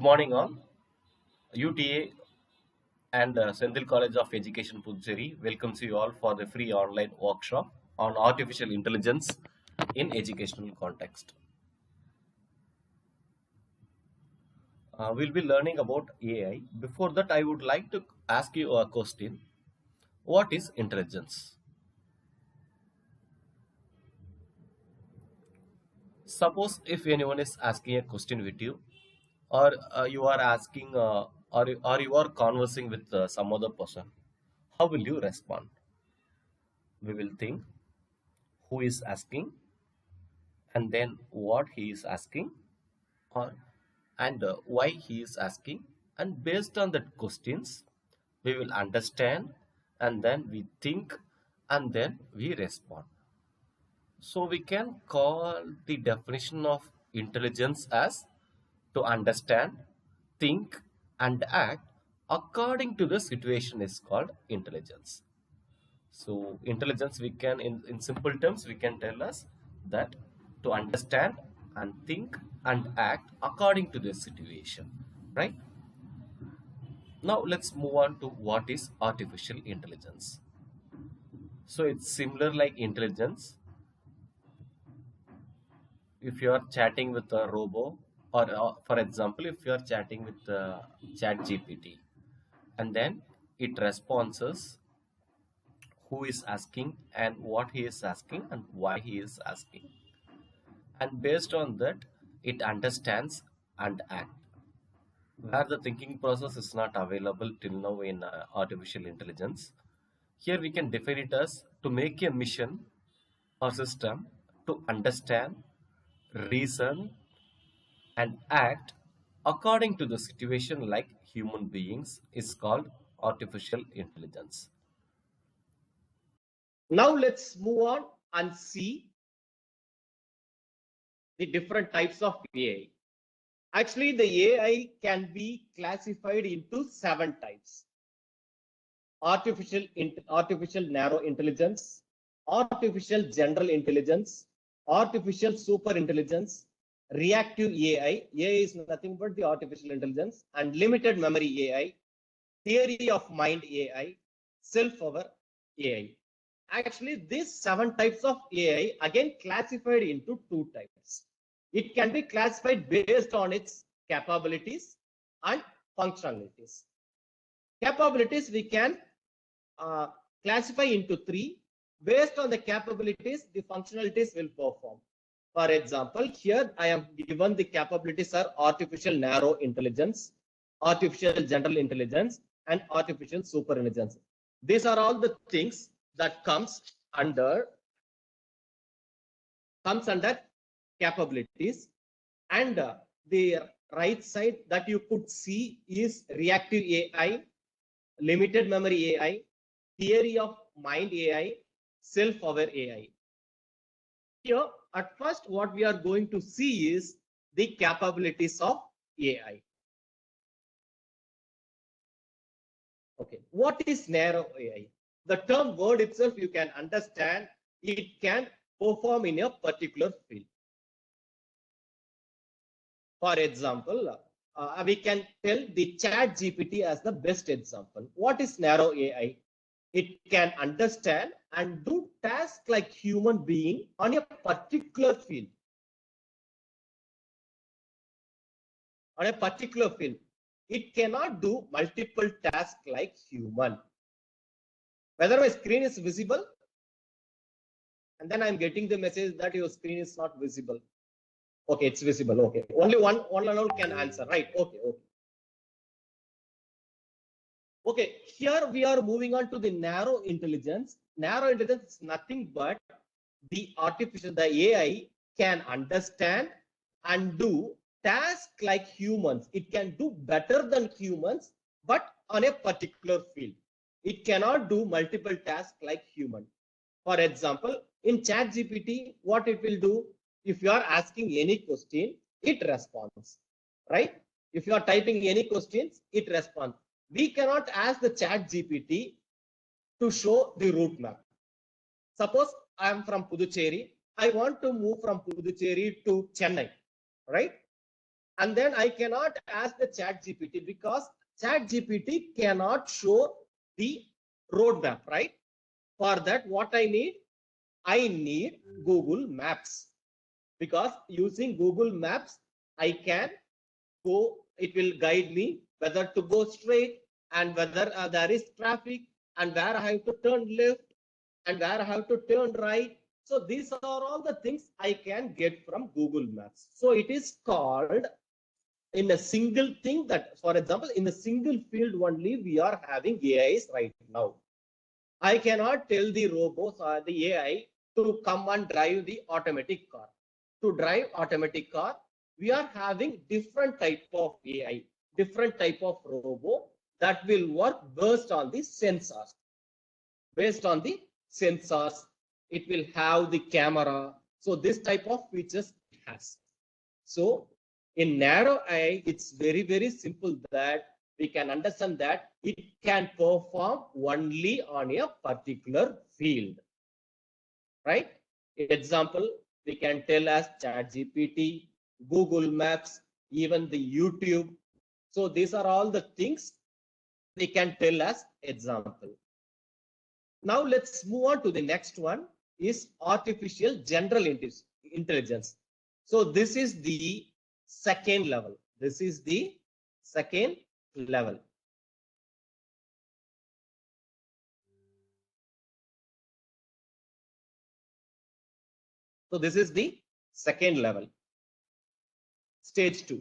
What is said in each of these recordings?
morning all. UTA and Senthil College of Education Puducherry welcomes you all for the free online workshop on artificial intelligence in educational context. We'll be learning about AI. Before that, I would like to ask you a question. What is intelligence? Suppose if anyone is asking a question with you, or you are asking, or you are conversing with some other person, how will you respond? We will think who is asking and then what he is asking or and why he is asking, and based on that questions we will understand, and then we think, and then we respond. So we can call the definition of intelligence as to understand, think, and act according to the situation is called intelligence. So intelligence, we can in simple terms we can tell us that to understand and think and act according to the situation, right? Now let's move on to what is artificial intelligence. So it's similar like intelligence. If you are chatting with a robo, or for example if you are chatting with ChatGPT, and then it responses who is asking and what he is asking and why he is asking, and based on that it understands and act, where the thinking process is not available till now in artificial intelligence. Here we can define it as to make a mission or system to understand, reason, and act according to the situation like human beings is called artificial intelligence. Now let's move on and see the different types of AI. Actually, the AI can be classified into 7 types. Artificial narrow intelligence, artificial general intelligence, artificial super intelligence, reactive AI. AI is nothing but the artificial intelligence, and limited memory AI, theory of mind AI, self-aware AI. Actually, these 7 types of AI again classified into 2 types. It can be classified based on its capabilities and functionalities. Capabilities we can classify into 3. Based on the capabilities, the functionalities will perform. For example, here I am given the capabilities are artificial narrow intelligence, artificial general intelligence, and artificial super intelligence. These are all the things that comes under capabilities. And the right side that you could see is reactive AI, limited memory AI, theory of mind AI, self-aware AI. Here, at first, what we are going to see is the capabilities of AI. Okay, what is narrow AI? The term word itself, you can understand, it can perform in a particular field. For example, we can tell the ChatGPT as the best example. What is narrow AI? It can understand and do tasks like human being on a particular field. On a particular field. It cannot do multiple tasks like human. Whether my screen is visible, and then I'm getting the message that your screen is not visible. Okay, it's visible. Okay, only one alone can answer, right? Okay. Okay, here we are moving on to the narrow intelligence. Narrow intelligence is nothing but the AI can understand and do tasks like humans. It can do better than humans, but on a particular field. It cannot do multiple tasks like human. For example, in ChatGPT, what it will do, if you are asking any question, it responds, right? If you are typing any questions, it responds. We cannot ask the ChatGPT to show the route map. Suppose I am from Puducherry. I want to move from Puducherry to Chennai, right? And then I cannot ask the ChatGPT because ChatGPT cannot show the roadmap, right? For that, what I need? I need Google Maps, because using Google Maps, I can go, it will guide me whether to go straight and whether there is traffic and where I have to turn left and where I have to turn right. So these are all the things I can get from Google Maps. So it is called in a single thing that, for example, in a single field only, we are having AIs right now. I cannot tell the robots or the AI to come and drive the automatic car. To drive automatic car, we are having different type of AI, different type of robot that will work based on the sensors. Based on the sensors, it will have the camera. So this type of features it has. So in narrow AI, it's very, very simple that we can understand that it can perform only on a particular field, right? Example, we can tell as ChatGPT, Google Maps, even the YouTube. So these are all the things we can tell as example. Now let's move on to the next one is artificial general intelligence. So this is the second level. This is the second level. So this is the second level, stage 2.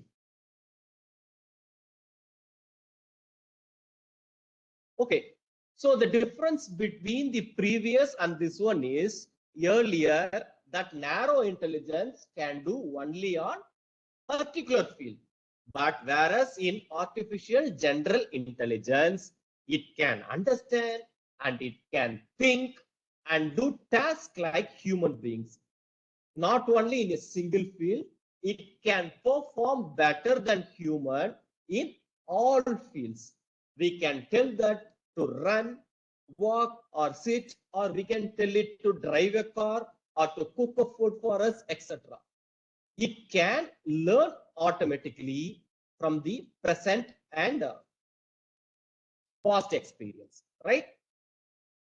Okay. So the difference between the previous and this one is earlier that narrow intelligence can do only on particular field. But whereas in artificial general intelligence, it can understand and it can think and do tasks like human beings. Not only in a single field, it can perform better than human in all fields. We can tell that to run, walk, or sit, or we can tell it to drive a car or to cook a food for us, etc. It can learn automatically from the present and past experience, right?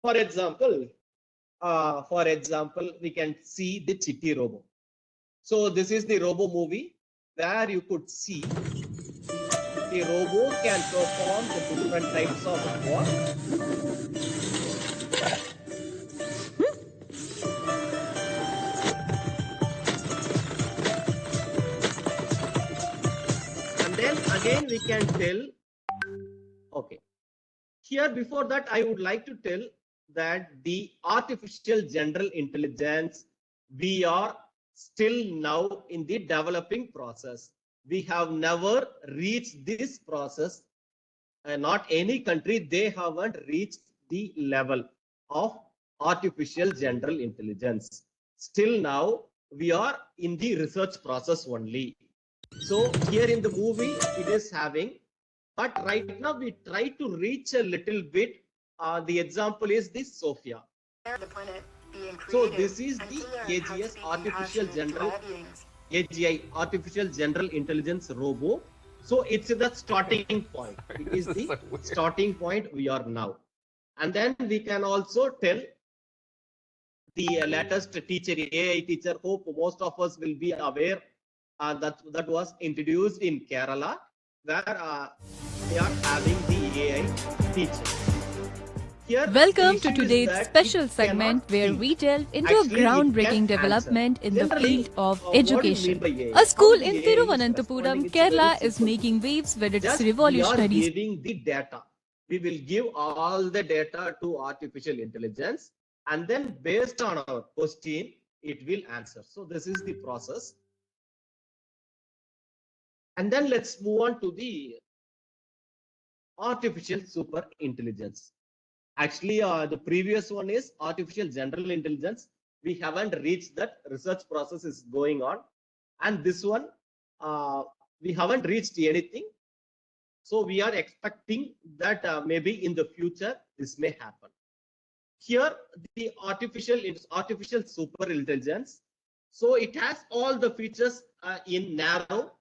For example, we can see the Chitti Robo. So this is the Robo movie where you could see the Robo can perform the different types of work. And then again we can tell, okay, here before that I would like to tell that the artificial general intelligence, we are still now in the developing process. We have never reached this process. Not any country, they haven't reached the level of artificial general intelligence. Still now we are in the research process only. So here in the movie it is having, but right now we try to reach a little bit. The example is this Sophia. The planet being So created this is and the to learn how to AGS speak artificial compassionate to general all beings. AGI artificial general intelligence robo. So it's the starting point. It is the starting point we are now. And then we can also tell the latest teacher, AI teacher, hope most of us will be aware that was introduced in Kerala, where they are having the AI teacher. Here, the Welcome to issue is today's that special it segment cannot where think. we delve into a Actually, it can groundbreaking answer. development in the Generally, field of what do you mean education. by AI? A How school the in AI is responding? Thiruvananthapuram, It's a very Kerala is simple thing. making waves with its Just we are revolutionary. giving the data. We will give all the data to artificial intelligence, and then based on our question, it will answer. So this is the process. And then let's move on to the artificial super intelligence. Actually, the previous one is artificial general intelligence. We haven't reached that. Research process is going on. And this one, we haven't reached anything. So we are expecting that maybe in the future, this may happen. Here, the artificial super intelligence. So it has all the features in narrow.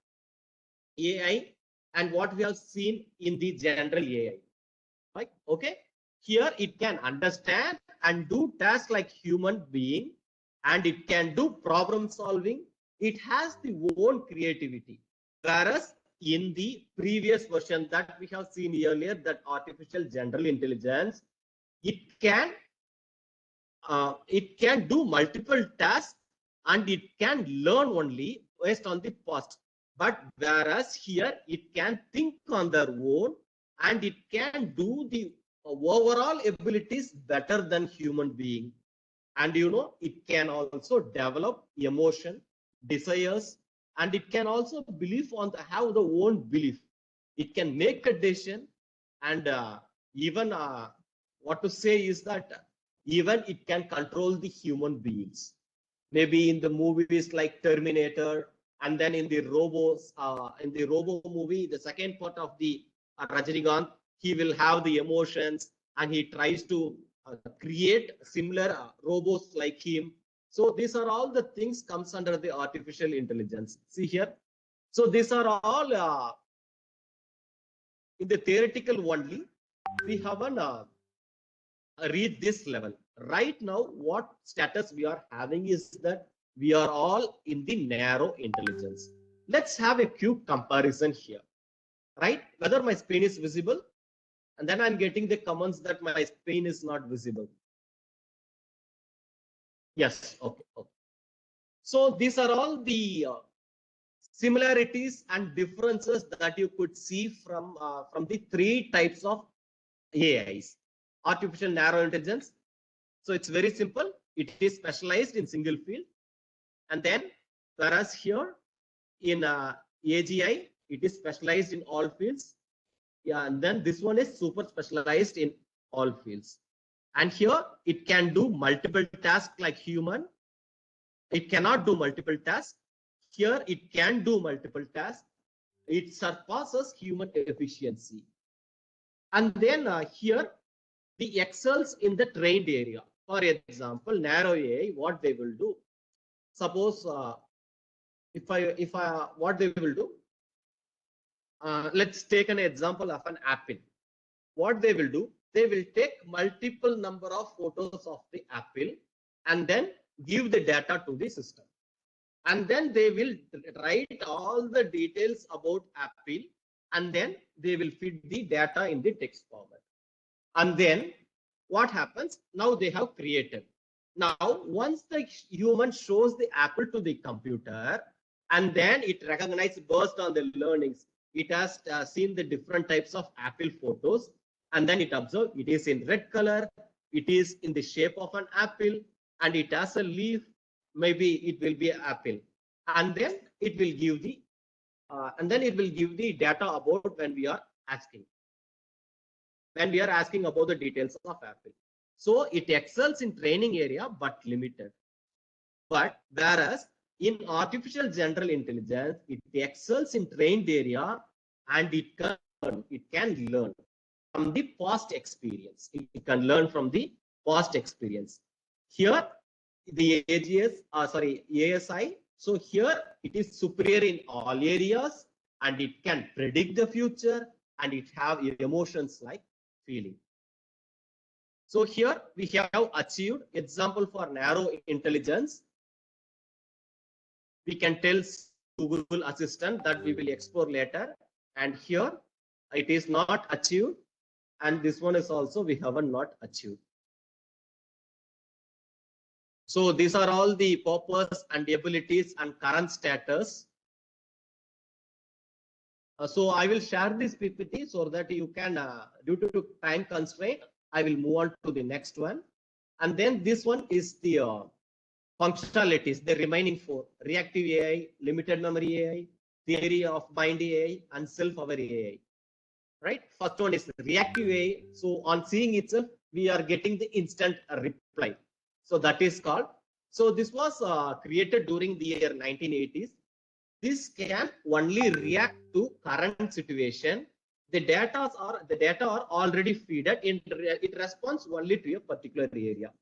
AI and what we have seen in the general AI. Right? Okay. Here it can understand and do tasks like human being, and it can do problem solving. It has the own creativity. Whereas in the previous version that we have seen earlier, that artificial general intelligence, it can do multiple tasks and it can learn only based on the past. But whereas here it can think on their own and it can do the overall abilities better than human being. And it can also develop emotion, desires, and it can also believe on have the own belief. It can make a decision, and even what to say is that even it can control the human beings. Maybe in the movies like Terminator, and then in the Robo movie, the second part of the Rajinikanth, he will have the emotions and he tries to create similar robots like him. So these are all the things comes under the artificial intelligence. See here. So these are all in the theoretical only. We haven't reached this level. Right now, what status we are having is that we are all in the narrow intelligence. Let's have a quick comparison here, right? Whether my screen is visible, and then I'm getting the comments that my screen is not visible. Yes, okay, okay. So these are all the similarities and differences that you could see from the three types of AIs. Artificial narrow intelligence. So it's very simple. It is specialized in single field. And then, whereas here in AGI, it is specialized in all fields. Yeah, and then this one is super specialized in all fields. And here it can do multiple tasks like human. It cannot do multiple tasks. Here it can do multiple tasks. It surpasses human efficiency. And then here the excels in the trained area. For example, narrow AI, what they will do. Suppose if I what they will do. Let's take an example of an apple. What they will do, they will take multiple number of photos of the apple and then give the data to the system. And then they will write all the details about apple and then they will feed the data in the text format. And then what happens? Now they have created. Now, once the human shows the apple to the computer and then it recognizes based on the learnings, it has seen the different types of apple photos and then it observes it is in red color, it is in the shape of an apple and it has a leaf, maybe it will be an apple. And then it will give the data about when we are asking about the details of apple. So it excels in training area but limited. But whereas in artificial general intelligence, it excels in trained area and it can learn from the past experience. It can learn from the past experience. Here, the ASI. So here it is superior in all areas and it can predict the future and it have emotions like feeling. So here we have achieved example for narrow intelligence. We can tell Google Assistant that we will explore later. And here it is not achieved. And this one is also we haven't not achieved. So these are all the purpose and abilities and current status. So I will share this PPT so that you can, due to time constraint, I will move on to the next one. And then this one is the functionalities, the remaining four: reactive AI, limited memory AI, theory of mind AI, and self-aware AI. Right? First one is reactive AI. So on seeing itself, we are getting the instant reply. So that is called. So this was created during the year 1980s. This can only react to current situation. The data are already fed. It responds only to a particular area.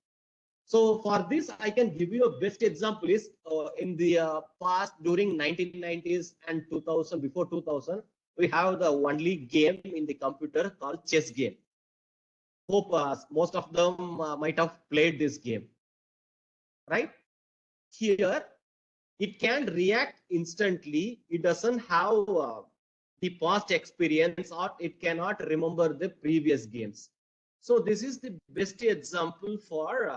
So for this, I can give you a best example is in the past during 1990s and 2000, before 2000, we have the only game in the computer called chess game. Hope most of them might have played this game, right? Here, it can react instantly. It doesn't have the past experience, or it cannot remember the previous games. So this is the best example for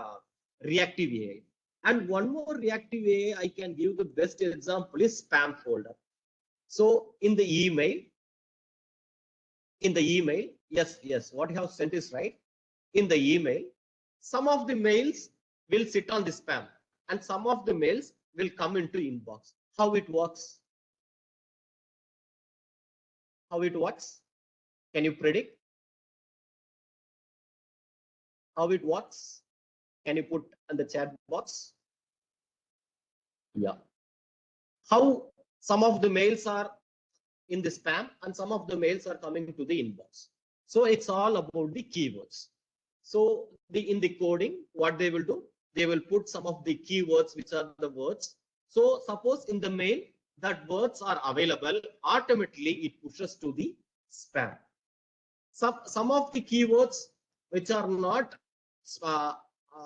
reactive AI. And one more reactive AI I can give the best example is spam folder. So in the email, yes, what you have sent is right. In the email, some of the mails will sit on the spam and some of the mails will come into inbox. How it works? How it works? Can you predict how it works? Can you put in the chat box? Yeah. How some of the mails are in the spam and some of the mails are coming to the inbox. So it's all about the keywords. So in the coding, what they will do, they will put some of the keywords, which are the words. So suppose in the mail that words are available, automatically it pushes to the spam. Some of the keywords which are not uh,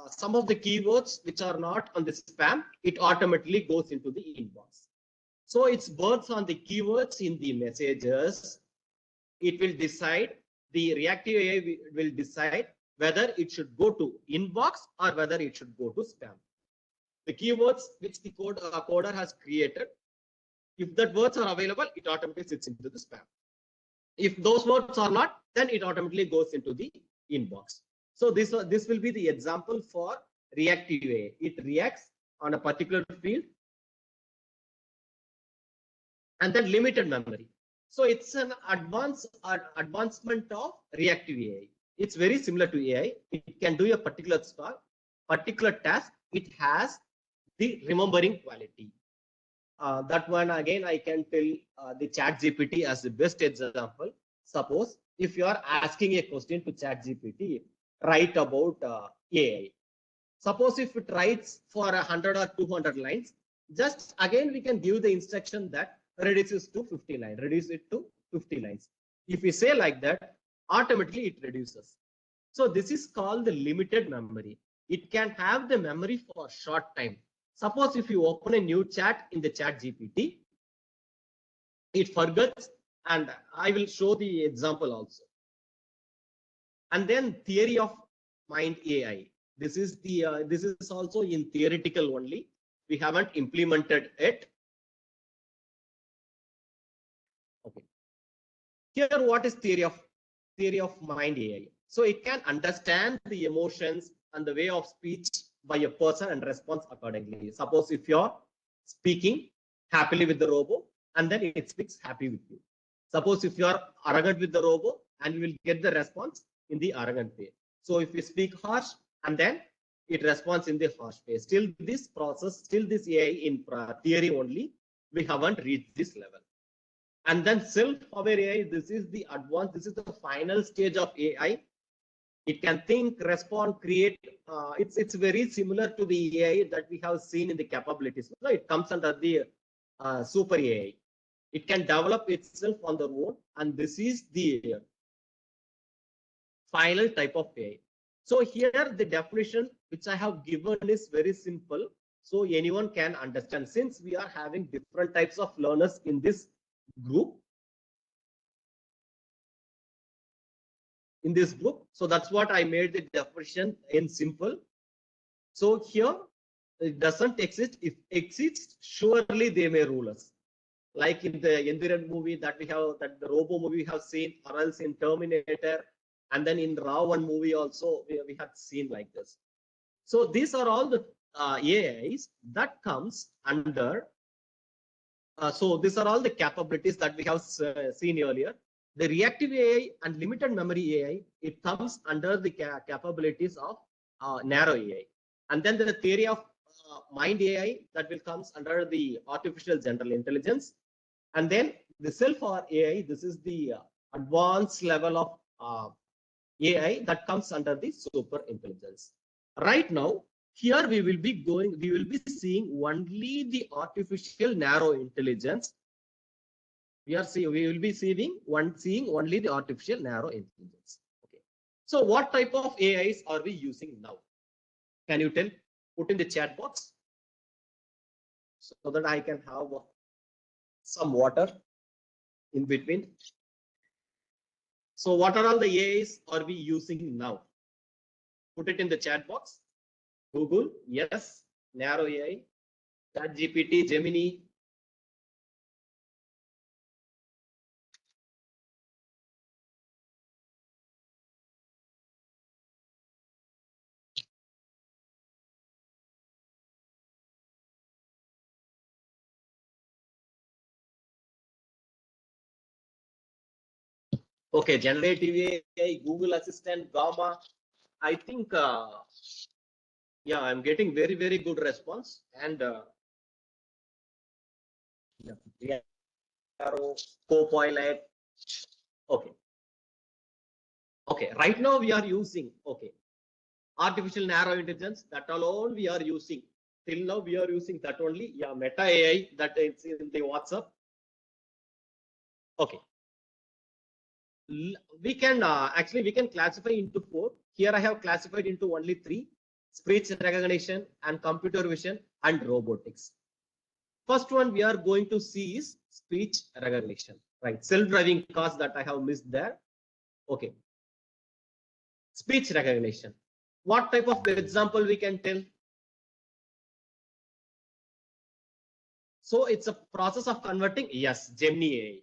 some of the keywords which are not on the spam, it automatically goes into the inbox. So it's words on the keywords in the messages. It will decide, the reactive AI will decide whether it should go to inbox or whether it should go to spam. The keywords which the coder has created, if that words are available, it automatically sits into the spam. If those words are not, then it automatically goes into the inbox. So this will be the example for reactive AI. It reacts on a particular field and then limited memory. So it's an advancement of reactive AI. It's very similar to AI. It can do a particular task. It has the remembering quality. That one again, I can tell the ChatGPT as the best example. Suppose if you are asking a question to ChatGPT, write about AI. Suppose if it writes for 100 or 200 lines, just again we can give the instruction that reduces to 50 lines, reduce it to 50 lines. If we say like that, automatically it reduces. So this is called the limited memory. It can have the memory for a short time. Suppose if you open a new chat in the ChatGPT, it forgets, and I will show the example also. And then theory of mind AI. This is also in theoretical only. We haven't implemented it. Okay. Here, what is theory of mind AI? So it can understand the emotions and the way of speech by a person and responds accordingly. Suppose if you're speaking happily with the robot and then it speaks happy with you. Suppose if you're arrogant with the robot, and you will get the response in the arrogant way. So if you speak harsh and then it responds in the harsh way. Still this process, still this AI in theory only, we haven't reached this level. And then self-aware AI, this is the advanced, this is the final stage of AI. It can think, respond, create. It's very similar to the AI that we have seen in the capabilities. So it comes under the super AI. It can develop itself on their own, and this is the final type of AI. So here the definition which I have given is very simple, so anyone can understand. Since we are having different types of learners in this group, so that's what I made the definition in simple. So here it doesn't exist. If exists, surely they may rule us. Like in the Endiran movie that we have, that the Robo movie we have seen, or else in Terminator, and then in Ravan movie also we have seen like this. So these are all the AIs that comes under. So these are all the capabilities that we have seen earlier. The reactive AI and limited memory AI, it comes under the capabilities of narrow AI. And then the theory of mind AI, that will comes under the artificial general intelligence. And then the self-aware AI, this is the advanced level of AI that comes under the super intelligence. Right now, Here we will be seeing only the artificial narrow intelligence. We will be seeing only the artificial narrow intelligence. Okay. So what type of AIs are we using now? Can you tell? Put in the chat box so that I can have some water in between. So what are all the AIs are we using now? Put it in the chat box. Google, yes. Narrow AI, ChatGPT, Gemini. Okay, Generative AI, Google Assistant, Gamma. I think, yeah, I'm getting very, very good response. And yeah, Arrow, Copilot. Okay. Okay, right now we are using, okay, artificial narrow intelligence, that alone we are using. Till now we are using that only. Yeah, Meta AI, that is in the WhatsApp. Okay. We can actually we can classify into 4. Here I have classified into only 3: speech recognition and computer vision and robotics. First one we are going to see is speech recognition, right? Self-driving cars that I have missed there. Okay. Speech recognition. What type of example we can tell? So it's a process of converting, yes, Gemini AI.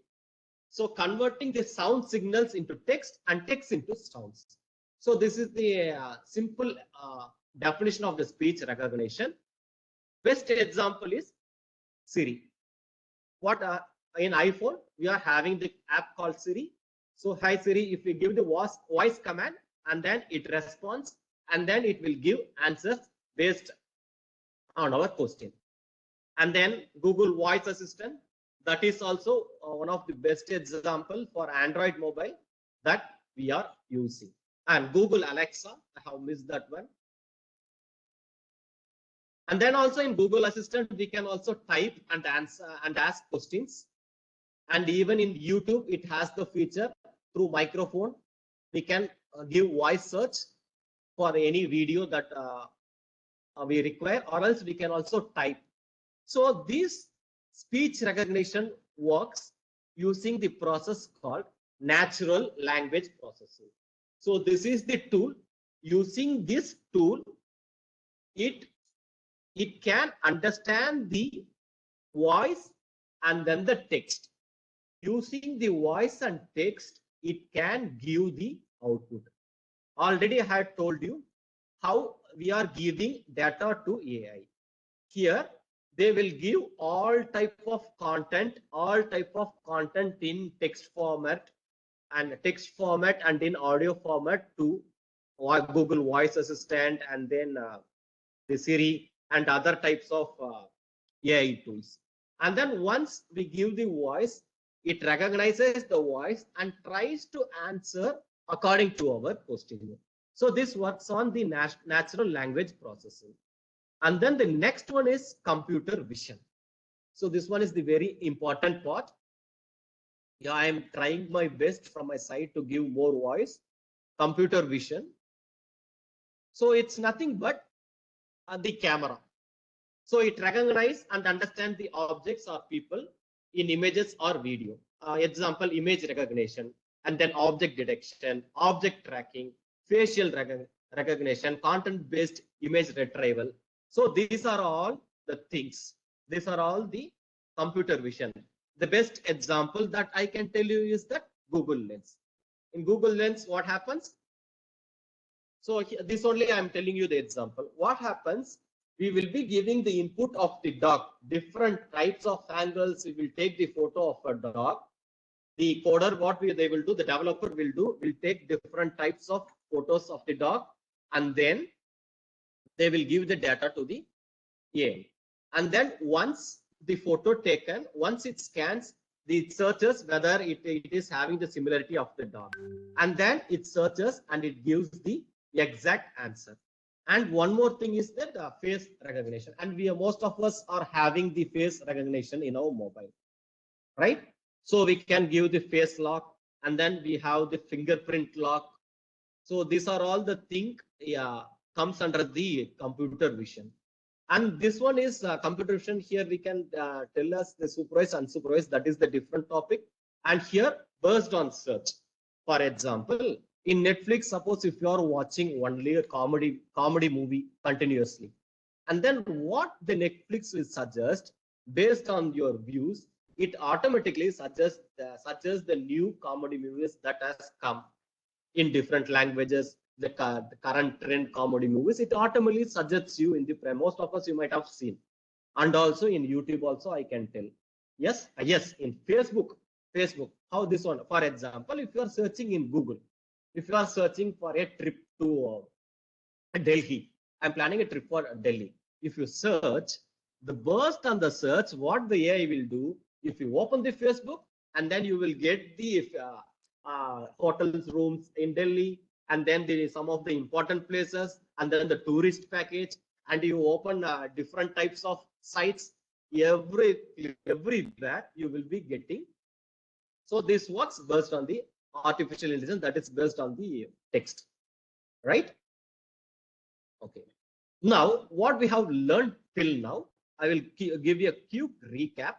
So converting the sound signals into text and text into sounds. So this is the simple definition of the speech recognition. Best example is Siri. What in iPhone we are having the app called Siri. So hi Siri, if we give the voice command and then it responds and then it will give answers based on our question. And then Google Voice Assistant, that is also one of the best example for Android mobile that we are using. And Google Alexa, I have missed that one. And then also in Google Assistant, we can also type and answer and ask questions. And even in YouTube, it has the feature through microphone. We can give voice search for any video that we require, or else we can also type. So this speech recognition works using the process called natural language processing. So this is the tool. Using this tool, it can understand the voice and then the text. Using the voice and text, it can give the output. Already I had told you how we are giving data to AI. Here they will give all type of content in text format and in audio format to Google Voice Assistant and then the Siri and other types of AI tools. And then once we give the voice, it recognizes the voice and tries to answer according to our question. So this works on the natural language processing. And then the next one is computer vision. So this one is the very important part. Yeah, I am trying my best from my side to give more voice. Computer vision. So it's nothing but the camera. So it recognizes and understands the objects or people in images or video. Example, image recognition, and then object detection, object tracking, facial recognition, content-based image retrieval. So these are all the things. These are all the computer vision. The best example that I can tell you is that Google Lens. In Google Lens, what happens? So this only I am telling you the example. What happens? We will be giving the input of the dog, different types of angles. We will take the photo of a dog. The coder, what they will do, the developer will take different types of photos of the dog, and then they will give the data to the AI. And then once the photo taken, once it scans, it searches whether it is having the similarity of the dog. And then it searches and it gives the exact answer. And one more thing is that face recognition. And most of us are having the face recognition in our mobile, right? So we can give the face lock, and then we have the fingerprint lock. So these are all the thing, yeah, comes under the computer vision. And this one is computer vision. Here we can tell us the supervised, unsupervised. That is the different topic. And here based on search. For example, in Netflix, suppose if you are watching only a comedy movie continuously, and then what the Netflix will suggest based on your views, it automatically suggests the new comedy movies that has come in different languages, the current trend comedy movies. It automatically suggests you in the most of us you might have seen, and also in YouTube also I can tell. Yes, yes, in Facebook, how this one. For example, if you are searching in Google, if you are searching for a trip to Delhi, I'm planning a trip for Delhi. If you search, the burst on the search, what the AI will do, if you open the Facebook, and then you will get the hotels, rooms in Delhi, and then there is some of the important places, and then the tourist package, and you open different types of sites. Everywhere you will be getting. So this works based on the artificial intelligence, that is based on the text, right? Okay. Now, what we have learned till now, I will give you a quick recap.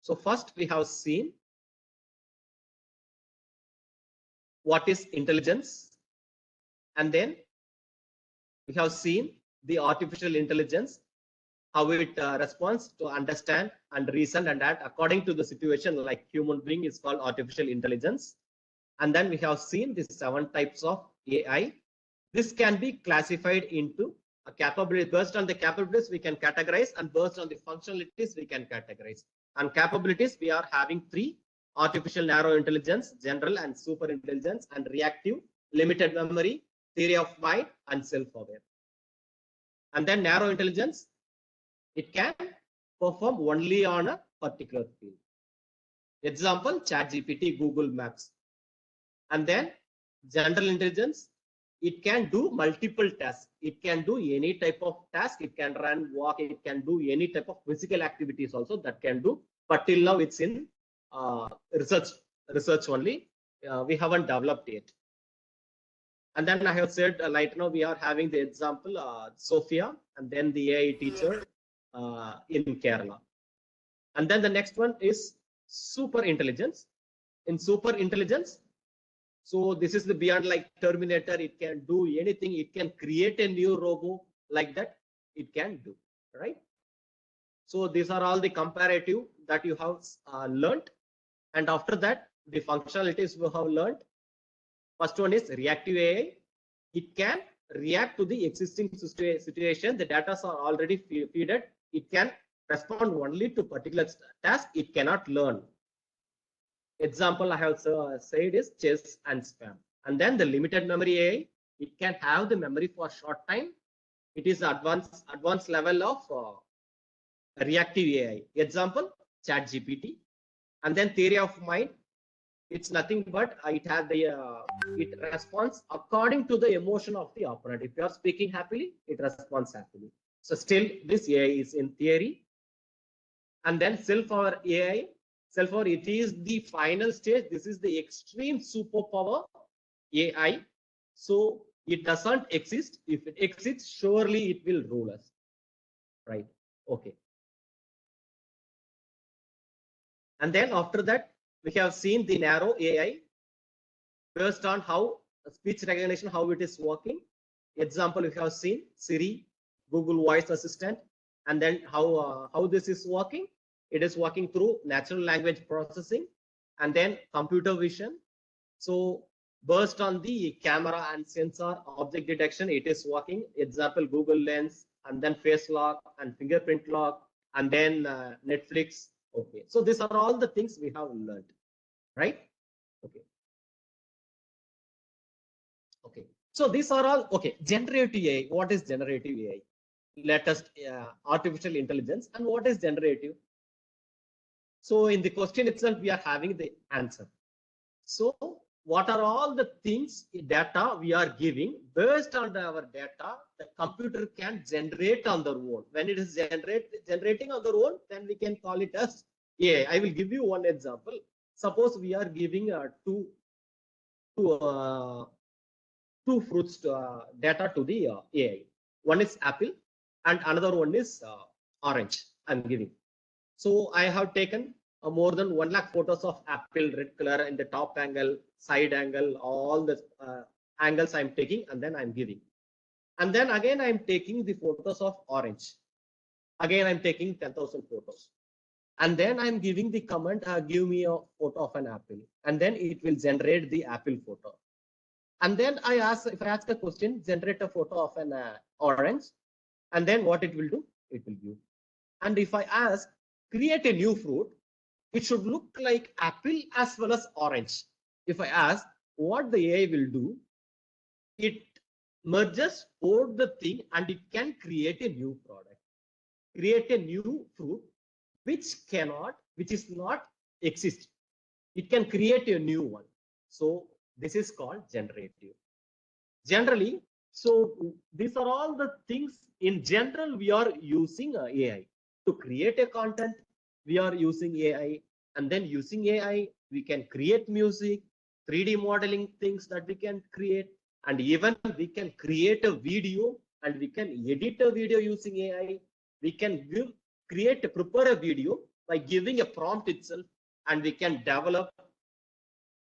So first we have seen what is intelligence, and then we have seen the artificial intelligence, how it responds to understand and reason and act according to the situation, like human being is called artificial intelligence. And then we have seen the 7 types of AI. This can be classified into a capability. Based on the capabilities we can categorize, and based on the functionalities we can categorize. And capabilities, we are having 3: artificial narrow intelligence, general and super intelligence, and reactive, limited memory, theory of mind, and self-aware. And then narrow intelligence, it can perform only on a particular field. Example, ChatGPT, Google Maps. And then general intelligence, it can do multiple tasks. It can do any type of task. It can run, walk. It can do any type of physical activities also that can do. But till now it's in research only. We haven't developed yet. And then I have said right now we are having the example Sophia, and then the AI teacher in Kerala. And then the next one is super intelligence. In super intelligence, so this is the beyond like Terminator. It can do anything. It can create a new robot like that. It can do, right? So these are all the comparative that you have learned. And after that, the functionalities we have learned. First one is reactive AI. It can react to the existing situation. The data are already feeded. It can respond only to particular task. It cannot learn. Example I have said is chess and spam. And then the limited memory AI, it can have the memory for a short time. It is advanced level of reactive AI. Example, ChatGPT. And then theory of mind, it's nothing but it has the it responds according to the emotion of the opponent. If you are speaking happily, it responds happily. So still this AI is in theory. And then self-aware AI, self-aware, it is the final stage. This is the extreme superpower AI. So it doesn't exist. If it exists, surely it will rule us, right? Okay. And then after that, we have seen the narrow AI based on how speech recognition, how it is working. Example, we have seen Siri, Google Voice Assistant, and then how this is working. It is working through natural language processing and then computer vision. So based on the camera and sensor object detection, it is working. Example, Google Lens, and then face lock and fingerprint lock, and then Netflix. Okay, so these are all the things we have learned, right? Okay. Okay, so these are all okay. Generative AI. What is generative AI? Latest artificial intelligence, and what is generative? So in the question itself, we are having the answer. So what are all the things data we are giving. Based on our data, the computer can generate on their own. When it is generating on their own, then we can call it as AI. I will give you one example. Suppose we are giving two, uh, two fruits data to the AI. One is apple and another one is orange. I'm giving. So I have taken more than 1 lakh photos of apple, red color in the top angle, side angle, all the angles I'm taking, and then I'm giving. And then again, I'm taking the photos of orange. Again, I'm taking 10,000 photos. And then I'm giving the command, give me a photo of an apple. And then it will generate the apple photo. And then if I ask a question, generate a photo of an orange. And then what it will do? It will give. And if I ask, create a new fruit, it should look like apple as well as orange. If I ask what the AI will do, it merges both the thing and it can create a new product, create a new fruit, which is not exist. It can create a new one. So this is called generative. Generally, so these are all the things in general we are using AI to create a content. We are using AI, and then using AI we can create music, 3D modeling things that we can create, and even we can create a video and we can edit a video using AI. We can prepare a video by giving a prompt itself, and we can develop,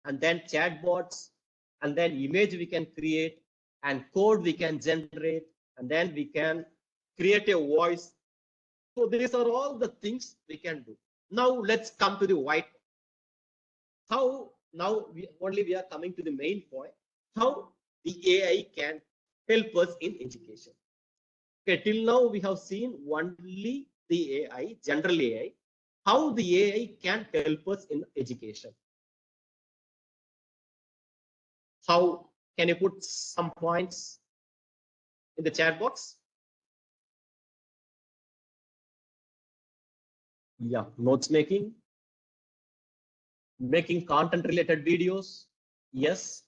and then chatbots, and then image we can create, and code we can generate, and then we can create a voice. So these are all the things we can do. Now let's come to the white. How now we are coming to the main point, how the AI can help us in education. Okay, till now we have seen only the AI, general AI, how the AI can help us in education. How can you put some points in the chat box? Yeah, notes making content related videos. Yes.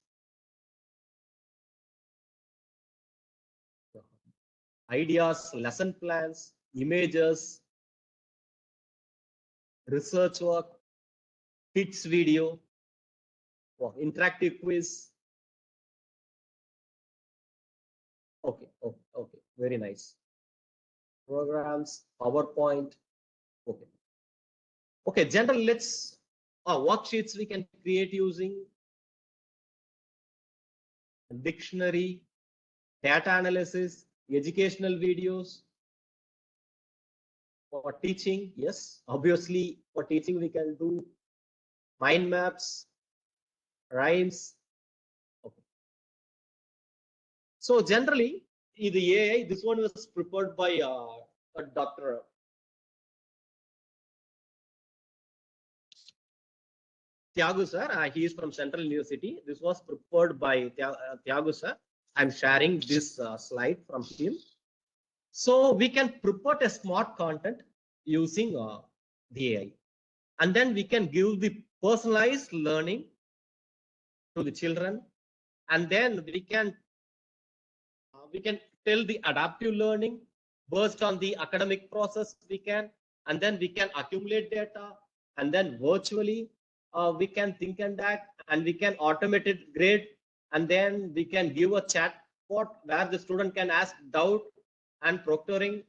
Ideas, lesson plans, images, research work, kids video, interactive quiz. Okay, very nice. Programs, PowerPoint. Okay, generally let's worksheets we can create using dictionary, data analysis, educational videos. For teaching, yes, obviously for teaching we can do mind maps, rhymes. Okay. So generally, the AI, this one was prepared by Dr. Thiagu sir. He is from Central University. This was prepared by Thiagu sir. I'm sharing this slide from him. So we can prepare a smart content using the AI, and then we can give the personalized learning to the children, and then we can tell the adaptive learning based on the academic process we can, and then we can accumulate data, and then virtually we can think and act, and we can automate it grade, and then we can give a chat bot where the student can ask doubt and proctoring,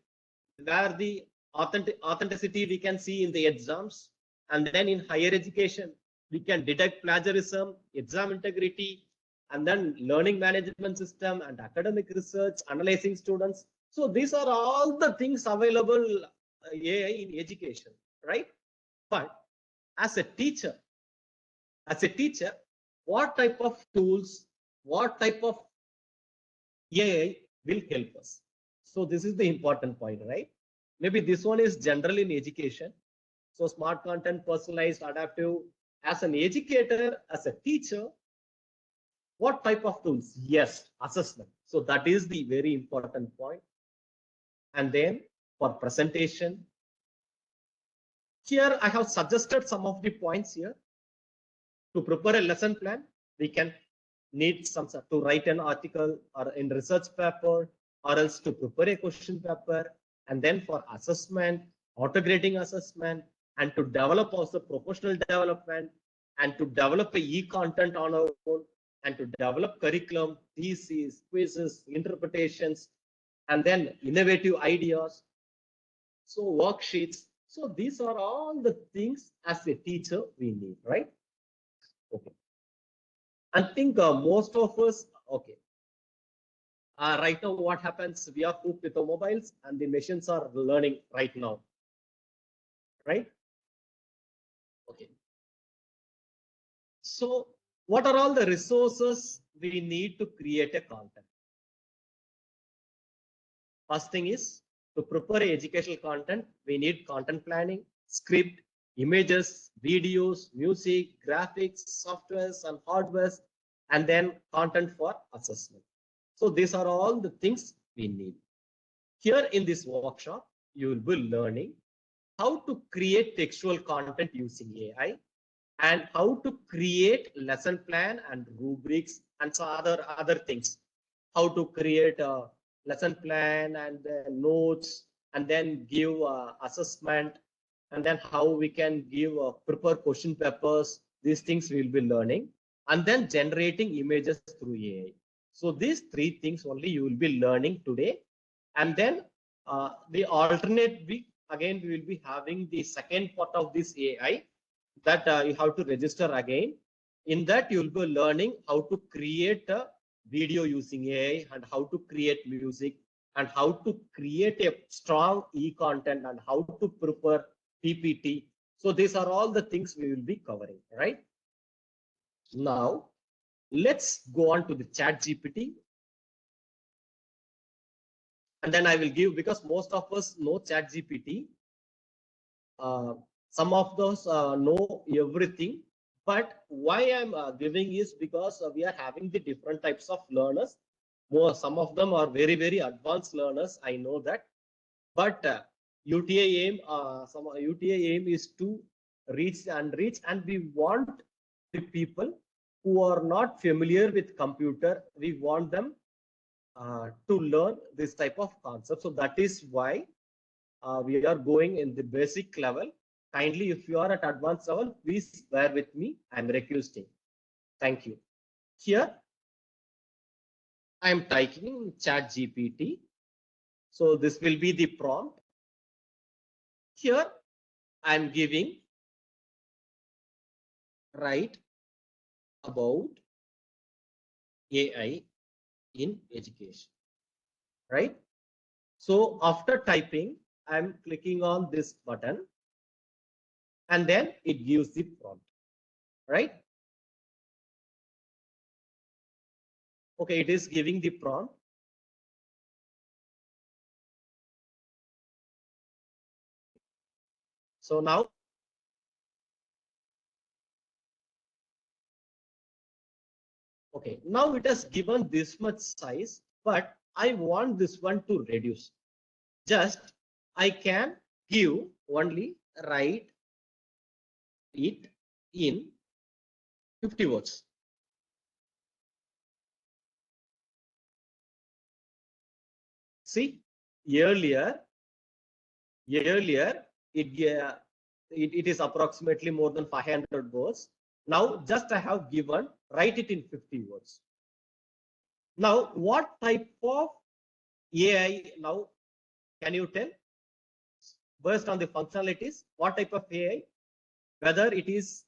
where the authenticity we can see in the exams. And then in higher education we can detect plagiarism, exam integrity, and then learning management system and academic research, analyzing students. So these are all the things available AI in education, right? But as a teacher, what type of tools, what type of AI will help us? So this is the important point, right? Maybe this one is general in education. So smart content, personalized, adaptive. As an educator, as a teacher, what type of tools? Yes, assessment. So that is the very important point. And then for presentation, here I have suggested some of the points here to prepare a lesson plan. We can need some to write an article or in research paper, or else to prepare a question paper, and then for assessment, auto grading assessment, and to develop also professional development, and to develop a e-content on our own, and to develop curriculum, theses, quizzes, interpretations, and then innovative ideas, so worksheets. So these are all the things as a teacher we need, right? Okay. I think most of us, okay. Right now, what happens? We are hooked with the mobiles, and the machines are learning right now, right? Okay. So, what are all the resources we need to create a content? First thing is, to prepare educational content, we need content planning, script, images, videos, music, graphics, softwares, and hardwares, and then content for assessment. So these are all the things we need. Here in this workshop, you will be learning how to create textual content using AI, and how to create lesson plan and rubrics and so other things. How to create a lesson plan and notes, and then give assessment, and then how we can give prepare question papers. These things we will be learning, and then generating images through AI. So these three things only you will be learning today, and then the alternate week again we will be having the second part of this AI, that you have to register again. In that, you will be learning how to create a video using AI, and how to create music, and how to create a strong e-content, and how to prepare PPT. So these are all the things we will be covering, right? Now, let's go on to the ChatGPT. And then I will give, because most of us know ChatGPT. Some of those know everything, but why I'm giving is because we are having the different types of learners. Some of them are very, very advanced learners, I know that, but some UTA aim is to reach, and we want the people who are not familiar with computer, we want them to learn this type of concept. So that is why we are going in the basic level. Kindly, if you are at advanced level, please bear with me. I'm requesting. Thank you. Here, I am typing ChatGPT. So this will be the prompt. Here, I am giving write about AI in education, right? So after typing, I'm clicking on this button, and then it gives the prompt, right? Okay, it is giving the prompt. So now, okay, now it has given this much size, but I want this one to reduce. Just I can give only write it in 50 words. See, earlier it is approximately more than 500 words. Now just I have given write it in 50 words. Now what type of AI, now can you tell, based on the functionalities, what type of AI, whether it is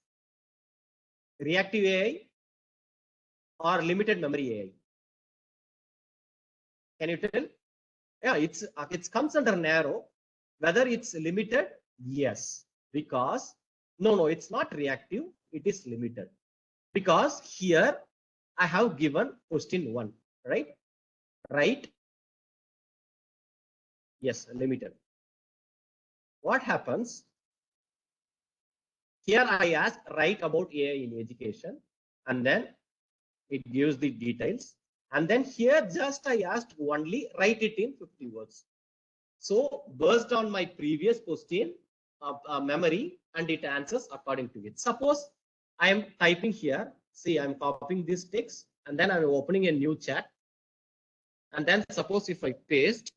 reactive AI or limited memory AI? Can you tell? Yeah, it comes under narrow. Whether it's limited, yes, because no, it's not reactive, it is limited, because here I have given question 1, right? Right? Yes, limited. What happens here? I ask write about AI in education, and then it gives the details, and then here just I asked only write it in 50 words. So based on my previous question memory, and it answers according to it. Suppose I am typing here See, I'm copying this text and then I'm opening a new chat. And then suppose if I paste,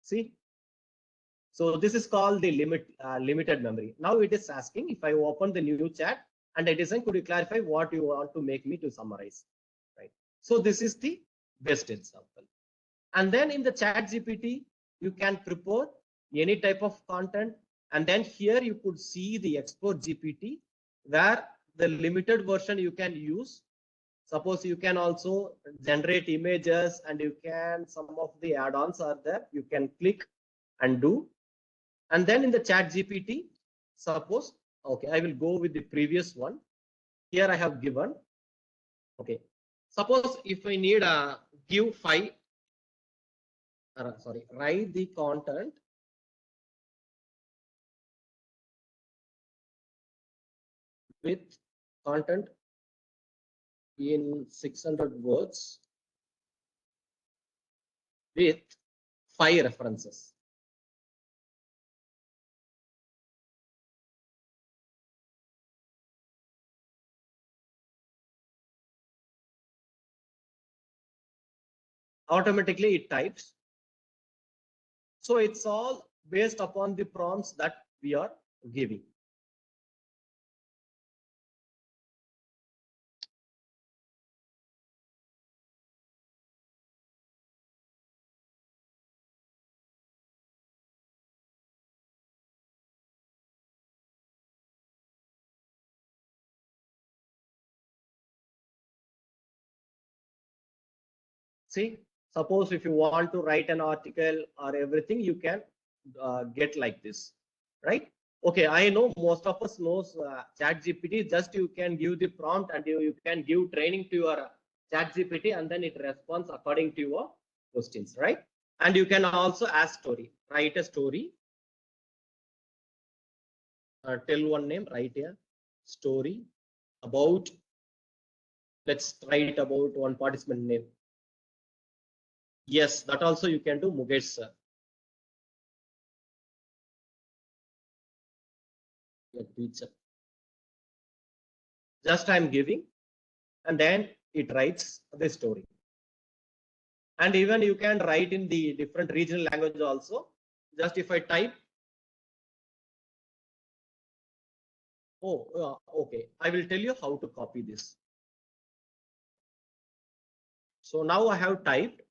see, so this is called the limited memory. Now it is asking if I open the new chat and it is saying, could you clarify what you want to make me to summarize, right? So this is the best example. And then in the chat GPT, you can prepare any type of content. And then here you could see the export GPT where the limited version you can use. Suppose you can also generate images and you can, some of the add-ons are there. You can click and do. And then in the chat GPT, suppose, okay, I will go with the previous one. Here I have given, okay. Suppose if I need a give five, sorry, write the content with content in 600 words with 5 references. Automatically it types. So it's all based upon the prompts that we are giving. See, suppose if you want to write an article or everything, you can get like this, right? Okay, I know most of us knows chat GPT. Just you can give the prompt and you can give training to your chat GPT and then it responds according to your questions, right? And you can also ask story, write a story, tell one name, write a story about, let's write about one participant name. Yes, that also you can do, Mukesh sir. Teacher. Just I'm giving and then it writes the story. And even you can write in the different regional language also. Just if I type, oh, okay, I will tell you how to copy this. So now I have typed,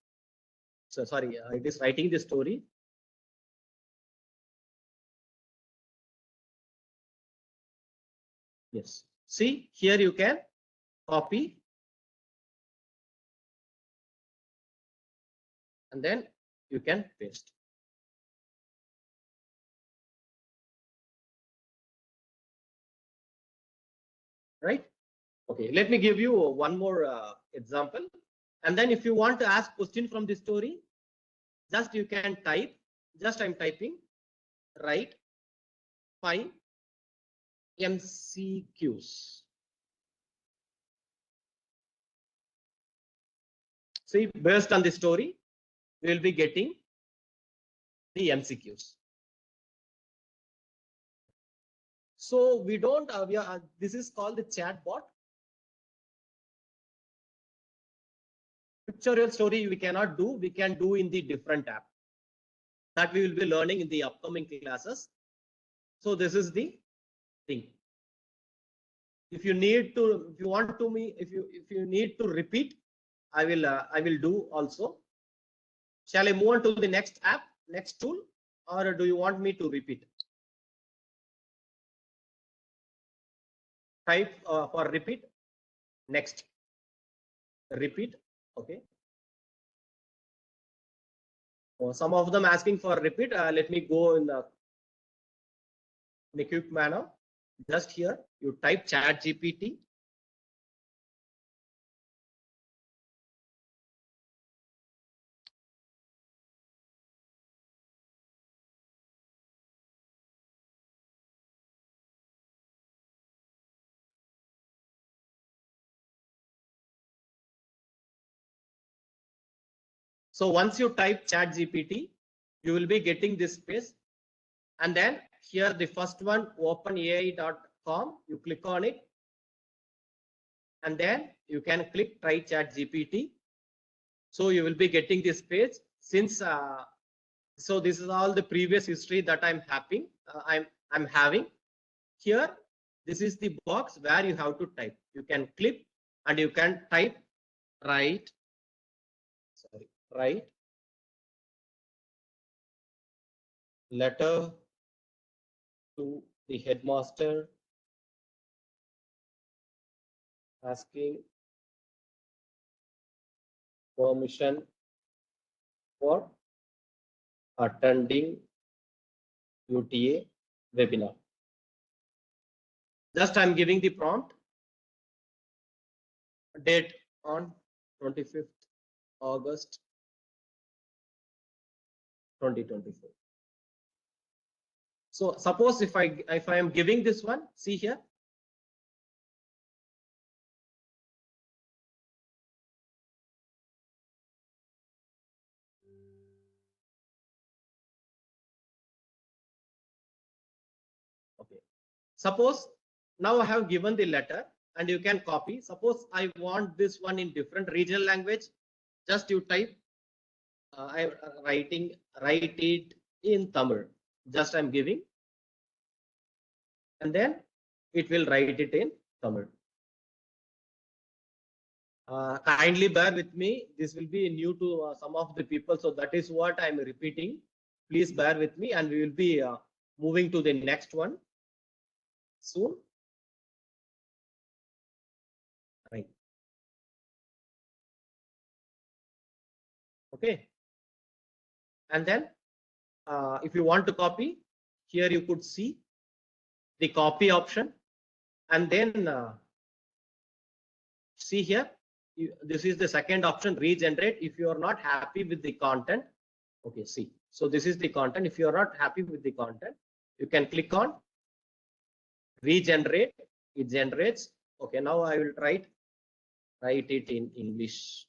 so sorry, it is writing the story. Yes, see here you can copy and then you can paste. Right? Okay, let me give you one more example. And then if you want to ask question from the story, just you can type, just I'm typing, write 5 MCQs. See, based on the story, we will be getting the MCQs. So we don't, this is called the chatbot. Pictorial story we cannot do, we can do in the different app that we will be learning in the upcoming classes. So this is the thing. If you need to, if you want to me, if you need to repeat, I will do also. Shall I move on to the next app, next tool, or do you want me to repeat? Type for repeat, next, repeat, okay. So some of them asking for repeat. Let me go in a quick manner. Just here, you type chat GPT. So once you type chat GPT, you will be getting this space. And then here the first one, openai.com, you click on it, and then you can click try ChatGPT. So you will be getting this page. Since so this is all the previous history that I'm having here. This is the box where you have to type. You can click and you can type write letter to the headmaster asking permission for attending UTA webinar. Just I'm giving the prompt, date on 25th August 2024. So suppose if I am giving this one, see here. Okay. Suppose now I have given the letter and you can copy. Suppose I want this one in different regional language. Just you type, I'm write it in Tamil. Just I'm giving, and then it will write it in Tamil. Kindly bear with me. This will be new to some of the people, so that is what I'm repeating. Please bear with me, and we will be moving to the next one soon. Right. Okay. And then if you want to copy, here you could see the copy option, and then see here, this is the second option, regenerate. If you are not happy with the content, okay, see, so this is the content. If you are not happy with the content, you can click on regenerate. It generates. Okay, now I will write it in English.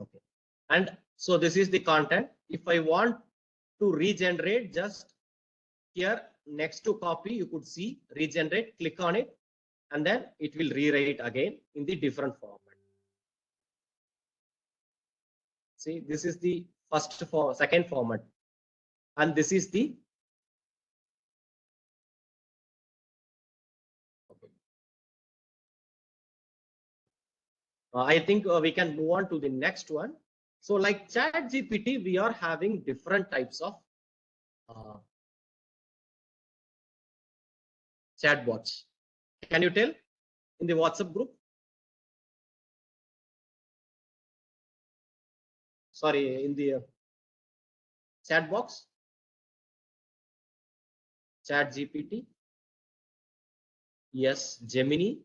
Okay, and so this is the content. If I want to regenerate, just here next to copy, you could see regenerate. Click on it, and then it will rewrite again in the different format. See, this is the second format, and this is the I think we can move on to the next one. So like ChatGPT, we are having different types of chatbots. Can you tell in the WhatsApp group? Sorry, in the chat box. ChatGPT. Yes, Gemini,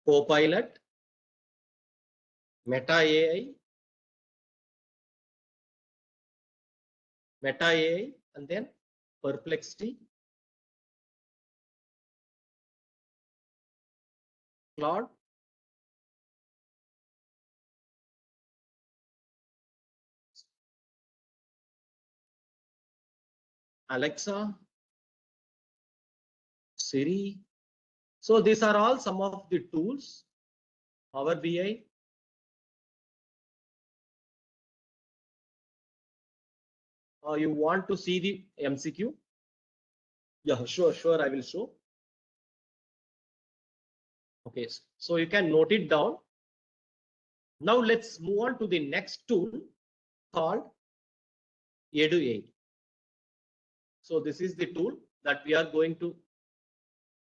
Copilot, Meta AI, and then Perplexity, Claude, Alexa, Siri. So these are all some of the tools. Power BI. You want to see the MCQ? Yeah, sure, I will show. Okay, so you can note it down. Now let's move on to the next tool called Eduaide. So this is the tool that we are going to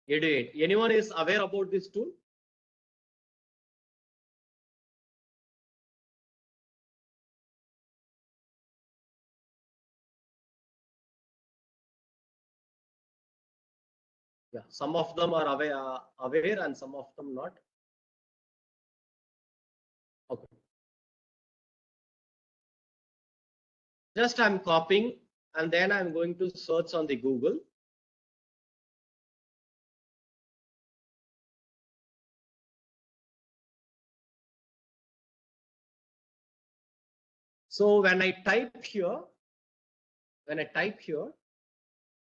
Eduaide. Anyone is aware about this tool? Yeah, some of them are aware and some of them not. Okay. Just I'm copying and then I'm going to search on the Google. So when I type here,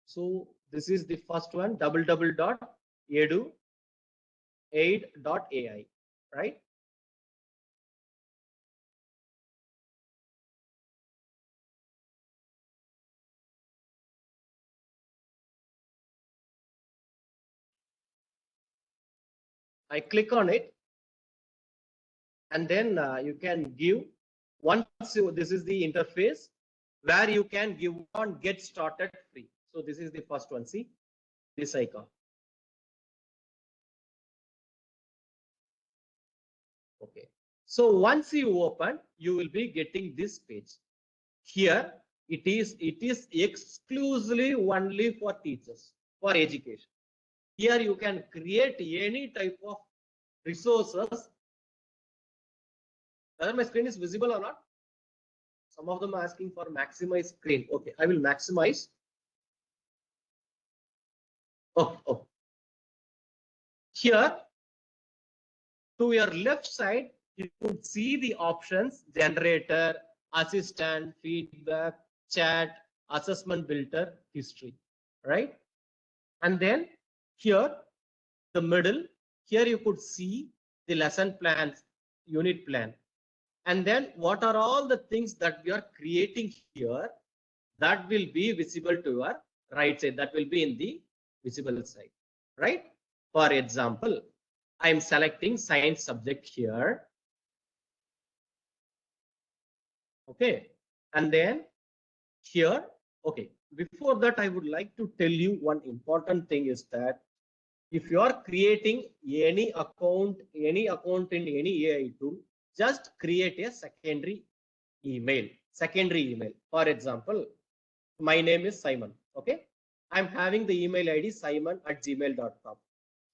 so this is the first one, Eduaide.ai, right? I click on it, and then you can give, once this is the interface where you can give on get started free. So this is the first one. See this icon. Okay. So once you open, you will be getting this page. Here it is exclusively only for teachers, for education. Here you can create any type of resources. Whether my screen is visible or not? Some of them are asking for maximize screen. Okay, I will maximize. Oh. Here to your left side, you could see the options: generator, assistant, feedback, chat, assessment builder, history, right? And then here, the middle, here you could see the lesson plans, unit plan. And then what are all the things that we are creating here that will be visible to your right side, that will be in the visible side, right? For example, I'm selecting science subject here. Okay. And then here, okay, before that, I would like to tell you one important thing is that if you are creating any account in any AI tool, just create a secondary email. For example, my name is Simon. Okay. I'm having the email ID simon@gmail.com.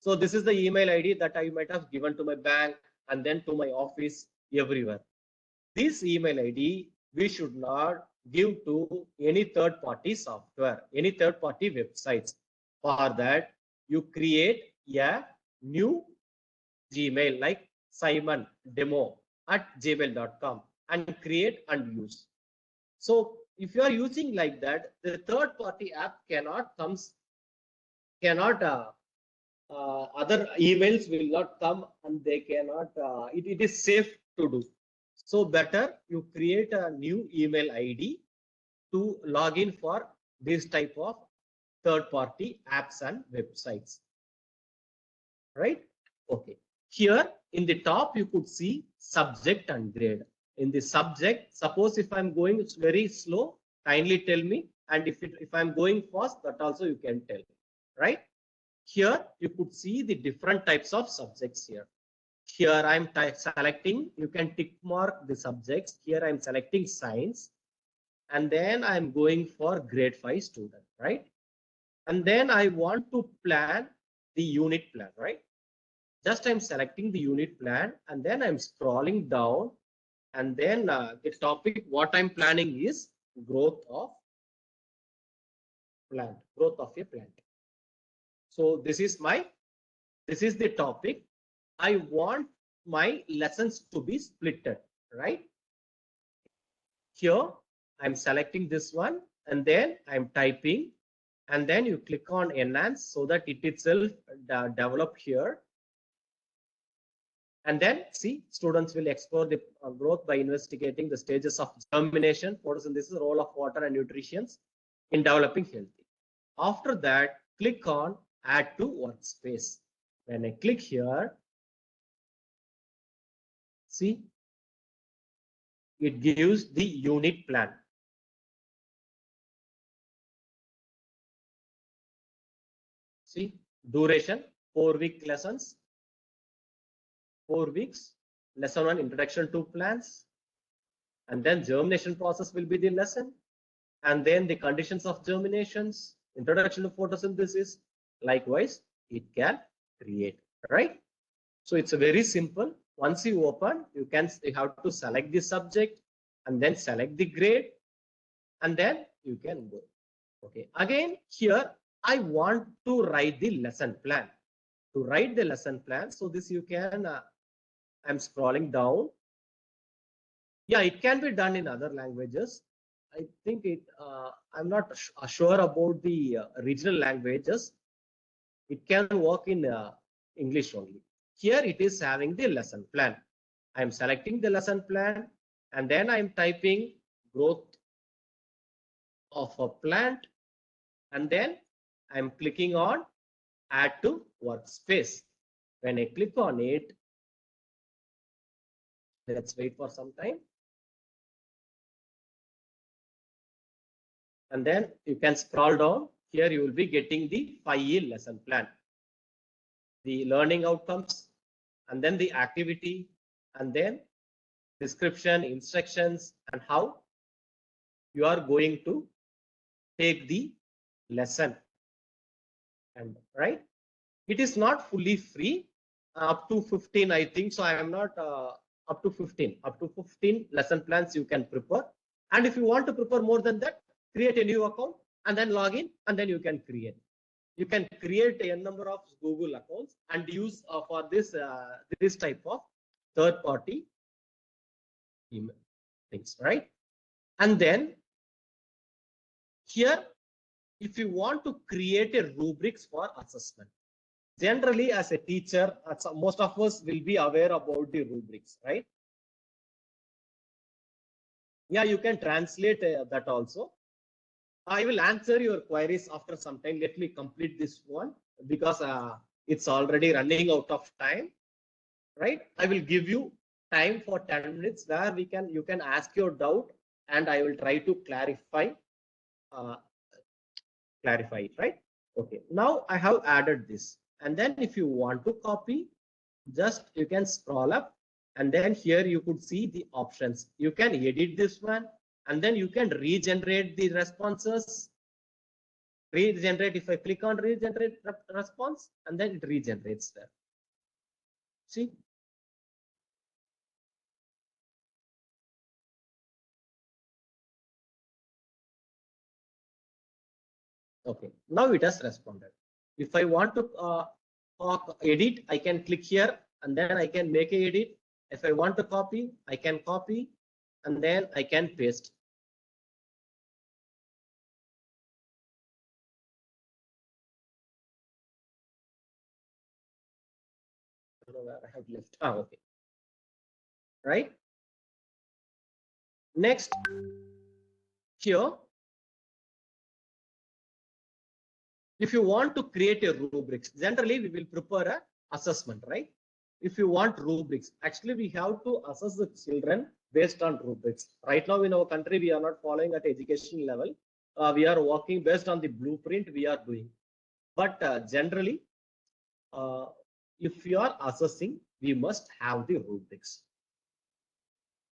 So this is the email ID that I might have given to my bank and then to my office, everywhere. This email ID we should not give to any third-party software, any third-party websites. For that, you create a new Gmail like simondemo@gmail.com and create and use. So if you are using like that, the third-party app cannot other emails will not come, and they cannot. It is safe to do. So better you create a new email ID to log in for this type of third-party apps and websites, right? Okay. Here in the top, you could see subject and grade. In the subject, suppose if I'm going very slow, kindly tell me. And if I'm going fast, that also you can tell, right? Here you could see the different types of subjects here. Here I'm selecting, you can tick mark the subjects. Here I'm selecting science, and then I'm going for grade 5 student, right? And then I want to plan the unit plan, right? Just I'm selecting the unit plan, and then I'm scrolling down, and then the topic what I'm planning is growth of a plant. So this is the topic. I want my lessons to be splitted, right? Here I'm selecting this one, and then I'm typing, and then you click on enhance so that it itself develop here. And then see, students will explore the growth by investigating the stages of germination, photosynthesis, role of water and nutrition in developing healthy. After that, click on add to workspace. When I click here, see, it gives the unit plan. See, duration, 4-week lessons, 4 weeks, lesson 1, introduction to plants, and then germination process will be the lesson, and then the conditions of germinations, introduction to photosynthesis. Likewise, it can create, right? So it's a very simple. Once you open, you have to select the subject and then select the grade, and then you can go. Okay, again here I want to write the lesson plan. To write the lesson plan, so this you can I'm scrolling down. Yeah, it can be done in other languages. I think it. I'm not sure about the regional languages. It can work in English only. Here it is having the lesson plan. I'm selecting the lesson plan, and then I'm typing growth of a plant, and then I'm clicking on add to workspace. When I click on it, let's wait for some time. And then you can scroll down. Here you will be getting the 5E lesson plan, the learning outcomes, and then the activity, and then description, instructions, and how you are going to take the lesson. And right, it is not fully free, up to 15, I think. So I am not up to 15 lesson plans you can prepare. And if you want to prepare more than that, create a new account and then log in, and then you can create. You can create a number of Google accounts and use for this type of third party email things, right? And then here, if you want to create a rubrics for assessment, generally as a teacher, most of us will be aware about the rubrics, right? Yeah, you can translate that also. I will answer your queries after some time. Let me complete this one because it's already running out of time, right? I will give you time for 10 minutes where you can ask your doubt, and I will try to uh, clarify it, right? Okay, now I have added this, and then if you want to copy, just you can scroll up, and then here you could see the options. You can edit this one, and then you can regenerate the responses. Regenerate, if I click on regenerate response, and then it regenerates there. See? Okay, now it has responded. If I want to edit, I can click here, and then I can make a edit. If I want to copy, I can copy, and then I can paste. I don't know where I have left. Okay. Right. Next, here, if you want to create a rubrics, generally we will prepare a assessment, right? If you want rubrics, actually we have to assess the children based on rubrics. Right now in our country, we are not following at education level. We are working based on the blueprint we are doing. But generally, uh, if you are assessing, we must have the rubrics.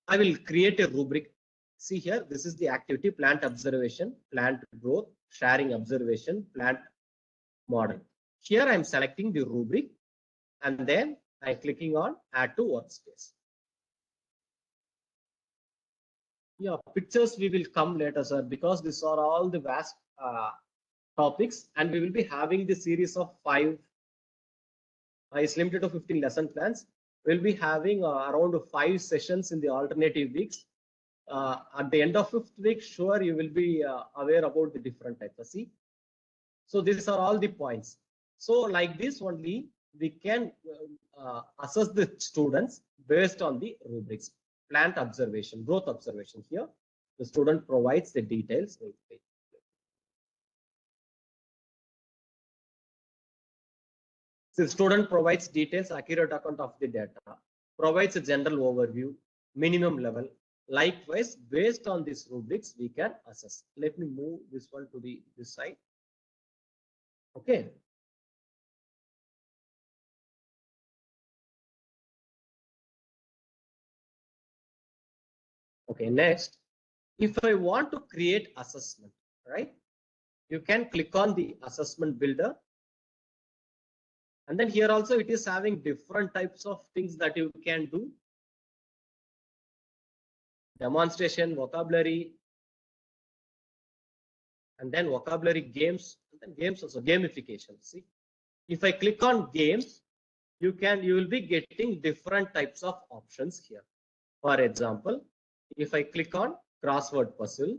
I will create a rubric. See here, this is the activity: plant observation, plant growth, sharing observation, plant model. Here I'm selecting the rubric, and then I'm clicking on add to workspace. Yeah, pictures we will come later, sir, because these are all the vast topics, and we will be having the series of 5. It's limited to 15 lesson plans. We'll be having around 5 sessions in the alternative weeks. At the end of 5th week, sure, you will be aware about the different types. See, so these are all the points. So like this only, we can assess the students based on the rubrics. Plant observation, growth observation. Here, the student provides the details. The student provides details, accurate account of the data, provides a general overview, minimum level. Likewise, based on these rubrics, we can assess. Let me move this one to this side. Okay. Okay, next, if I want to create assessment, right? You can click on the assessment builder. And then here also it is having different types of things that you can do. Demonstration, vocabulary, and then vocabulary games, and then games also, gamification. See, if I click on games, you will be getting different types of options here. For example, if I click on crossword puzzle,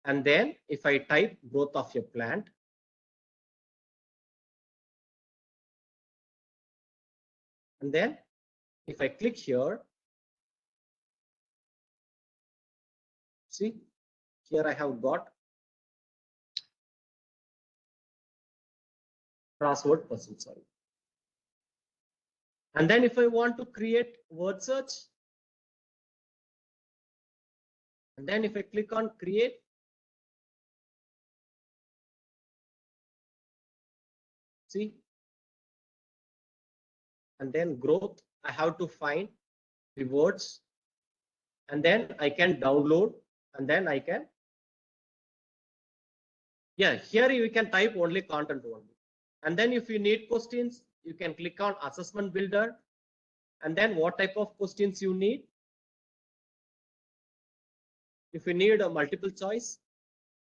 and then if I type growth of a plant, and then if I click here, see, here I have got crossword puzzle, sorry. And then if I want to create word search, and then if I click on create, see, and then growth, I have to find the words, and then I can download, and then I can, yeah, here you can type only content only. And then if you need questions, you can click on assessment builder, and then what type of questions you need. If you need a multiple choice,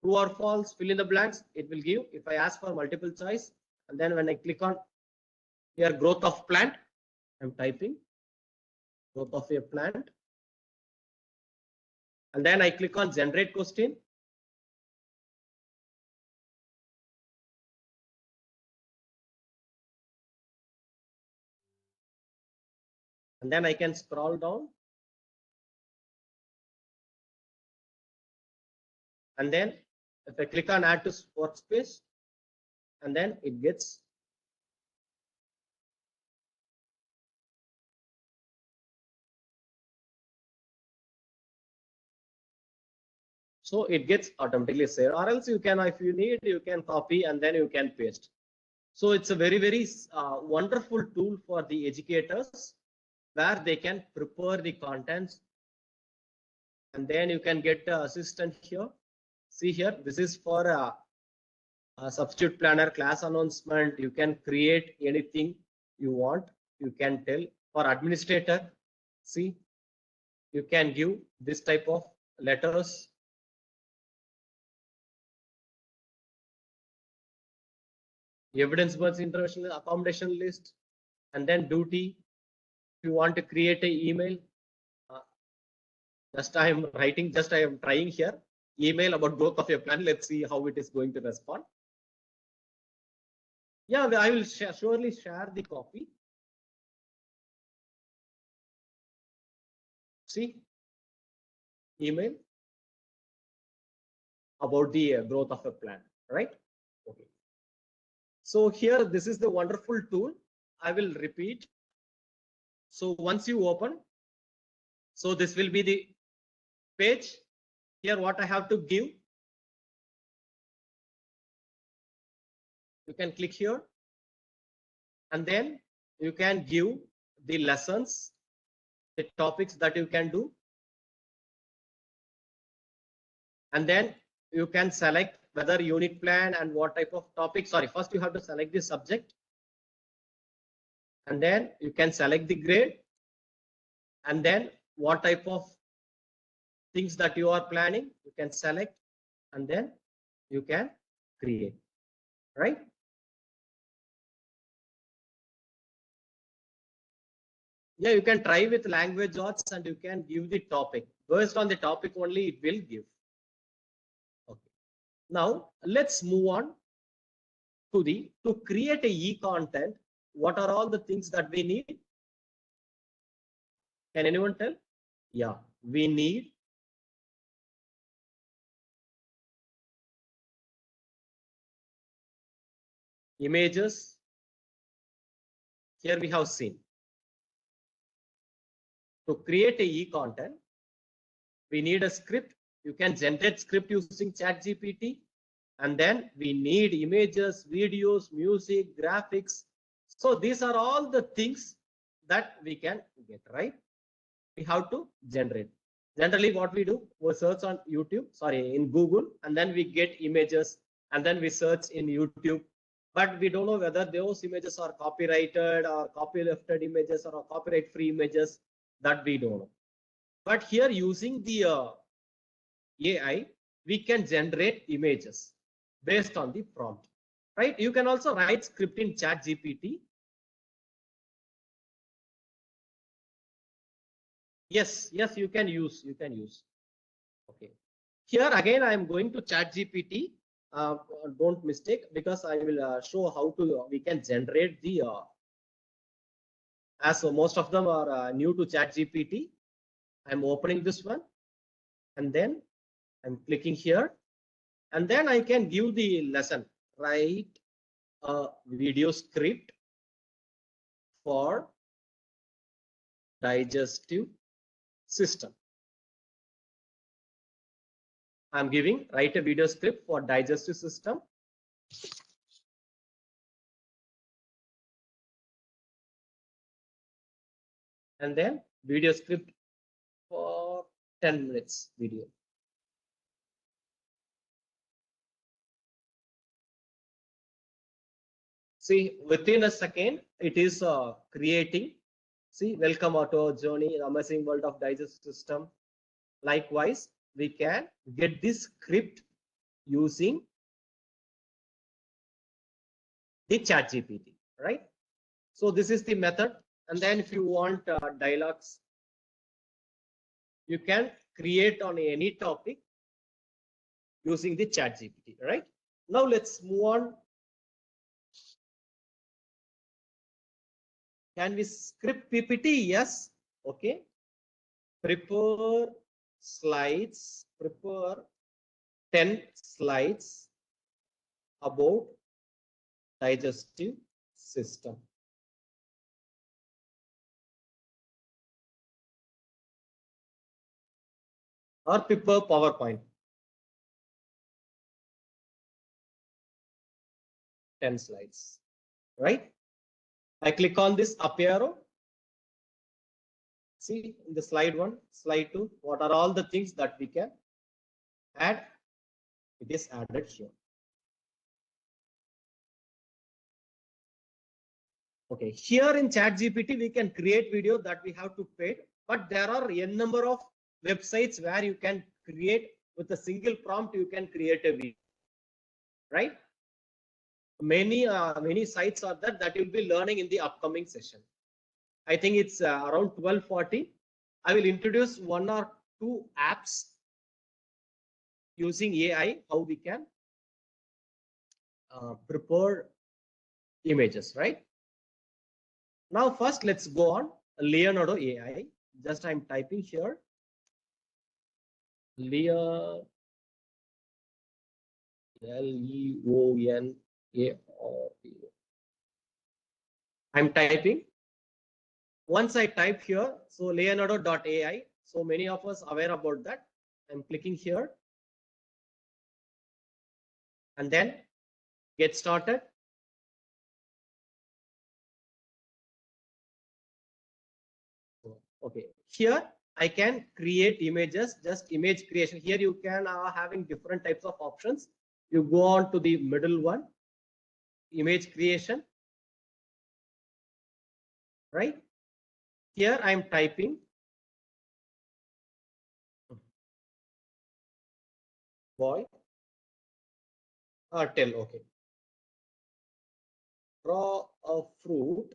true or false, fill in the blanks, it will give. If I ask for multiple choice, and then when I click on here growth of plant, I'm typing growth of a plant, and then I click on generate question, and then I can scroll down, and then if I click on add to workspace, and then it gets, so it gets automatically saved. Or else you can, if you need, you can copy and then you can paste. So it's a very wonderful tool for the educators where they can prepare the contents, and then you can get the assistant here. See here, this is for a substitute planner class announcement. You can create anything you want. You can tell for administrator. See, you can give this type of letters. Evidence-based intervention accommodation list, and then duty. If you want to create an email, just I am writing, just I am trying here email about growth of your plan. Let's see how it is going to respond. Yeah, I will surely share the copy. See, email about the growth of a plan, right? Okay. So here, this is the wonderful tool. I will repeat. So once you open, so this will be the page. Here, what I have to give, you can click here, and then you can give the lessons, the topics that you can do, and then you can select whether unit plan and what type of topic. Sorry, first you have to select the subject, and then you can select the grade, and then what type of things that you are planning, you can select, and then you can create, right? Yeah, you can try with language arts, and you can give the topic. Based on the topic only, it will give. Okay. Now let's move on to create a e-content. What are all the things that we need? Can anyone tell? Yeah, we need images. Here we have seen. To create a e-content, we need a script. You can generate script using ChatGPT, and then we need images, videos, music, graphics. So these are all the things that we can get, right? We have to generate. Generally, what we do, we search on YouTube, sorry, in Google, and then we get images, and then we search in YouTube. But we don't know whether those images are copyrighted or copylefted images or copyright-free images. That we don't know. But here, using the AI, we can generate images based on the prompt, right? You can also write script in ChatGPT. Yes, you can use. Here again, I am going to ChatGPT. Don't mistake, because I will show how to we can generate the as most of them are new to ChatGPT. I'm opening this one, and then I'm clicking here, and then I can give the lesson. Write a video script for digestive system. I'm giving write a video script for digestive system. And then video script for 10 minutes video. See, within a second, it is creating. See, welcome to our journey, the amazing world of digestive system. Likewise, we can get this script using the ChatGPT, right? So this is the method. And then if you want dialogues, you can create on any topic using the ChatGPT, right? Now let's move on. Can we script PPT? Yes. Okay. Prepare slides. Prepare 10 slides about digestive system. Or prepare PowerPoint. 10 slides. Right? I click on this up arrow. See in the slide 1, slide 2, what are all the things that we can add? It is added here. Okay, here in ChatGPT, we can create video that we have to pay, but there are n number of websites where you can create with a single prompt, you can create a video, right? Many sites are there that you'll be learning in the upcoming session. I think it's around 12:40. I will introduce one or two apps using AI, how we can prepare images, right? Now, first, let's go on Leonardo AI. Just I'm typing here. Leonardo. I'm typing. Once I type here, so Leonardo.ai. So many of us aware about that. I'm clicking here. And then get started. Okay, here I can create images, just image creation. Here you can having different types of options. You go on to the middle one, image creation, right? Here I'm typing boy or tell. Okay, draw a fruit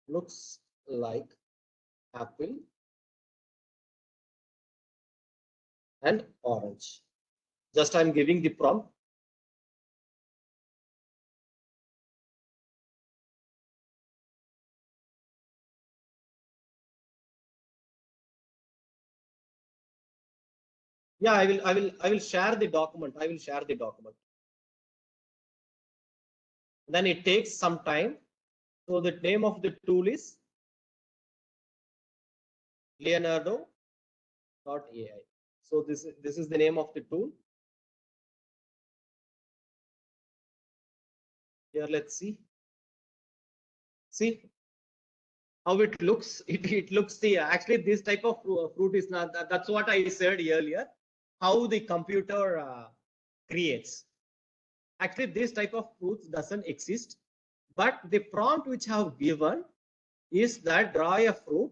looks like apple and orange. Just I'm giving the prompt. Yeah, I will share the document. I will share the document. Then it takes some time. So the name of the tool is Leonardo.ai. So this is the name of the tool. Here, let's see. See how it looks. It looks the actually this type of fruit is not. That's what I said earlier. How the computer creates. Actually, this type of fruits doesn't exist. But the prompt which I have given is that draw a fruit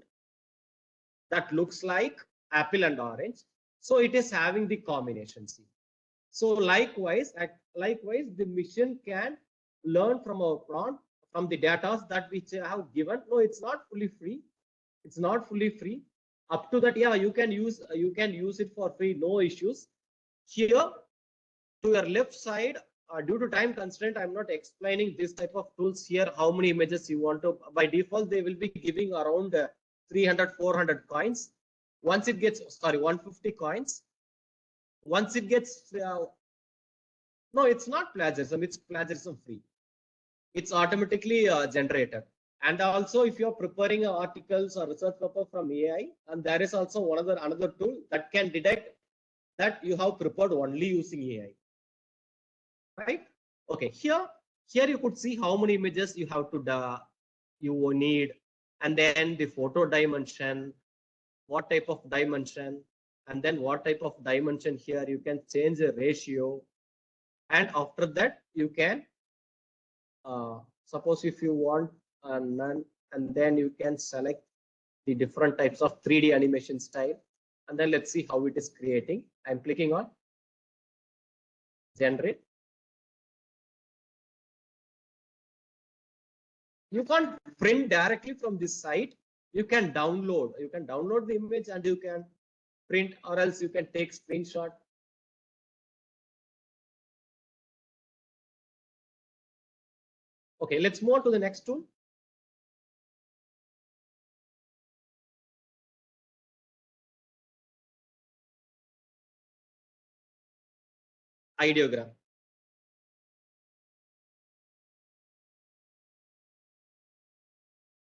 that looks like apple and orange. So it is having the combination C. So likewise, the machine can learn from our prompt, from the data that which I have given. No, it's not fully free. It's not fully free. Up to that, yeah, you can use it for free, no issues. Here to your left side, due to time constraint, I'm not explaining this type of tools here, how many images you want to. By default, they will be giving around 300 400 coins. Once it gets, sorry, 150 coins. Once it gets, no, it's not plagiarism, it's plagiarism free. It's automatically generated. And also, if you're preparing articles or research paper from AI, and there is also another tool that can detect that you have prepared only using AI. Right? Okay, here you could see how many images you have to you need, and then the photo dimension, what type of dimension, and then what type of dimension. Here you can change the ratio, and after that you can suppose if you want none, and then you can select the different types of 3D animation style, and then let's see how it is creating. I'm clicking on generate. You can't print directly from this site. You can download the image and you can print, or else you can take screenshot. Okay, let's move on to the next tool. Ideogram.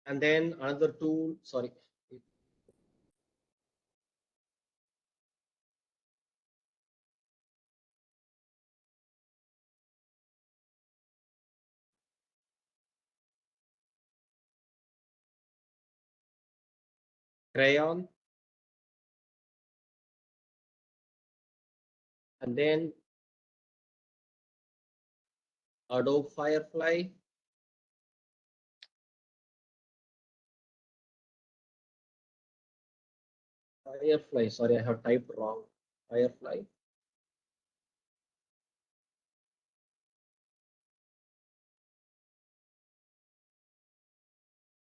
And then another tool, sorry, crayon, and then Adobe Firefly. Firefly, sorry, I have typed wrong. Firefly.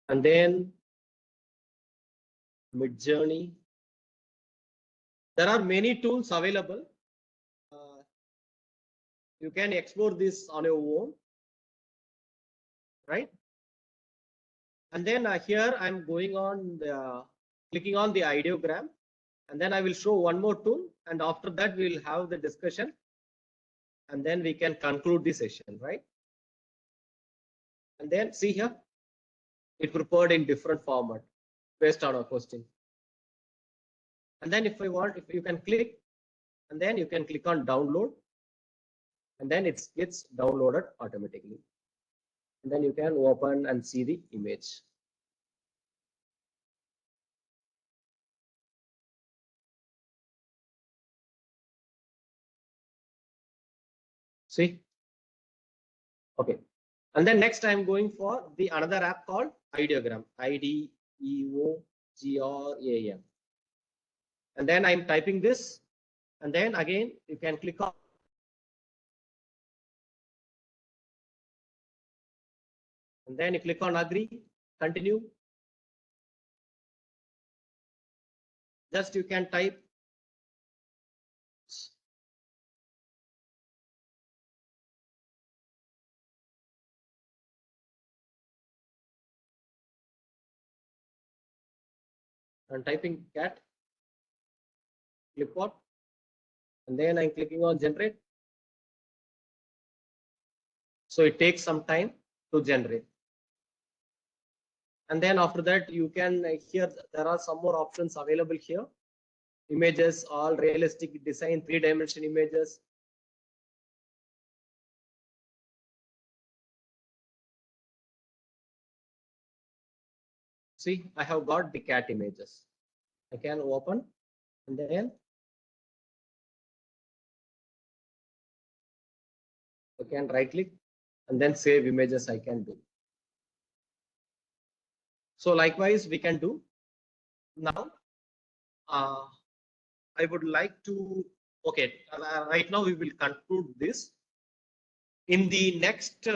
And then Midjourney. There are many tools available. You can explore this on your own, right? And then here I'm going on clicking on the ideogram, and then I will show one more tool, and after that we will have the discussion, and then we can conclude the session, right? And then see here, it prepared in different format based on our question. And then if you can click, and then you can click on download, and then it gets downloaded automatically. And then you can open and see the image. See? Okay. And then next I'm going for the another app called Ideogram, Ideogram. And then I'm typing this, and then again you can click on, and then you click on agree, continue. Just you can type and typing cat clipboard, and then I'm clicking on generate. So it takes some time to generate. And then after that, you can here there are some more options available here. Images, all realistic design, 3-dimension images. See, I have got the cat images. I can open, and then I can right click, and then save images I can do. So likewise we can do. Now I would like to, okay, right now we will conclude this. In the next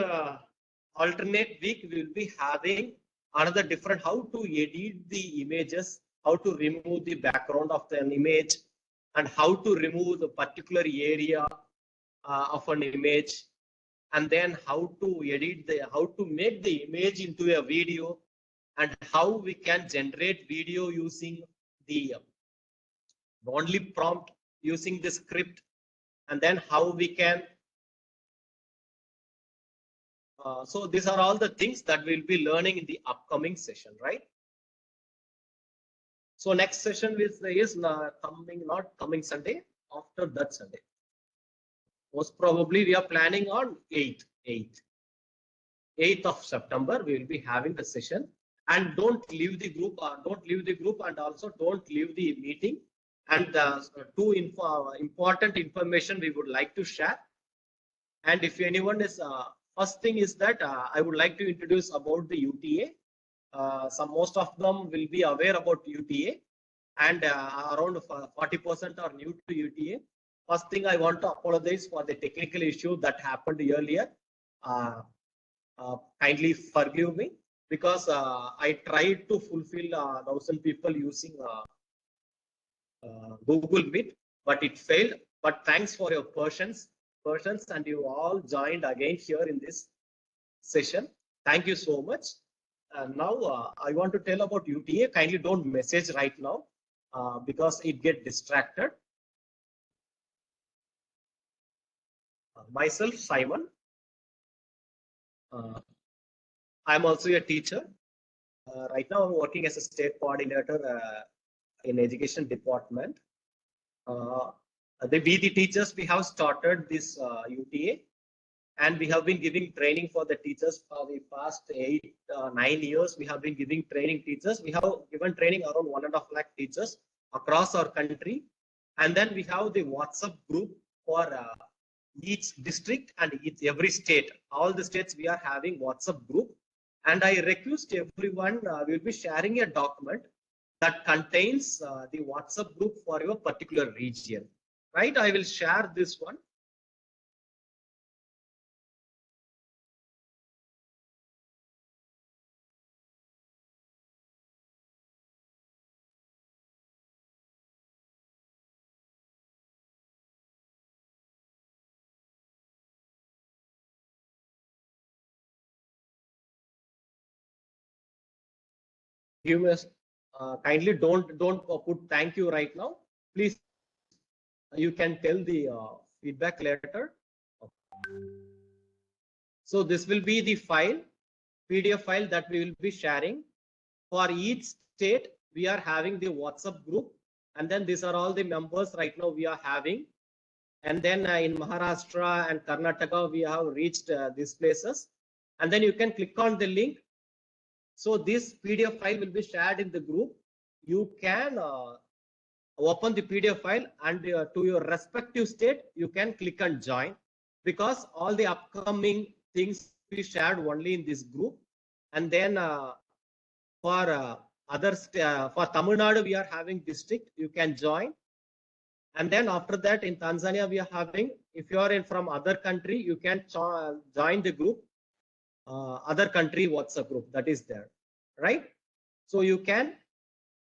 alternate week, we will be having another different how to edit the images how to remove the background of an image, and how to remove the particular area of an image, and then how to edit how to make the image into a video, and how we can generate video using the only prompt using the script, and then how we can so these are all the things that we'll be learning in the upcoming session, right? So next session is not coming Sunday, after that Sunday. Most probably we are planning on 8th of September. We will be having the session. And don't leave the group, and also don't leave the meeting. And two important information we would like to share. And if anyone is, first thing is that I would like to introduce about the UTA. Most of them will be aware about UTA, and around 40% are new to UTA. First thing, I want to apologize for the technical issue that happened earlier. Kindly forgive me, because I tried to fulfill 1,000 people using Google Meet, but it failed. But thanks for your patience, and you all joined again here in this session. Thank you so much. Now I want to tell about UTA. Kindly don't message right now because it get distracted. Myself, Simon. I'm also a teacher. Right now, I'm working as a state coordinator in education department. We the teachers, we have started this UTA, and we have been giving training for the teachers for the past 9 years. We have been giving training teachers. We have given training around 1.5 lakh teachers across our country. And then we have the WhatsApp group for each district and every state. All the states we are having WhatsApp group. And I request everyone, we will be sharing a document that contains the WhatsApp group for your particular region. Right? I will share this one. Give me kindly don't put thank you right now. Please, you can tell the feedback later. So this will be the file, PDF file that we will be sharing. For each state, we are having the WhatsApp group, and then these are all the members right now we are having. And then in Maharashtra and Karnataka, we have reached these places. And then you can click on the link. So this PDF file will be shared in the group. You can open the PDF file, and to your respective state, you can click and join, because all the upcoming things will be shared only in this group. And then for for Tamil Nadu, we are having district, you can join. And then after that, in Tanzania, we are having, if you are from other country, you can join the group, other country WhatsApp group that is there, right? So you can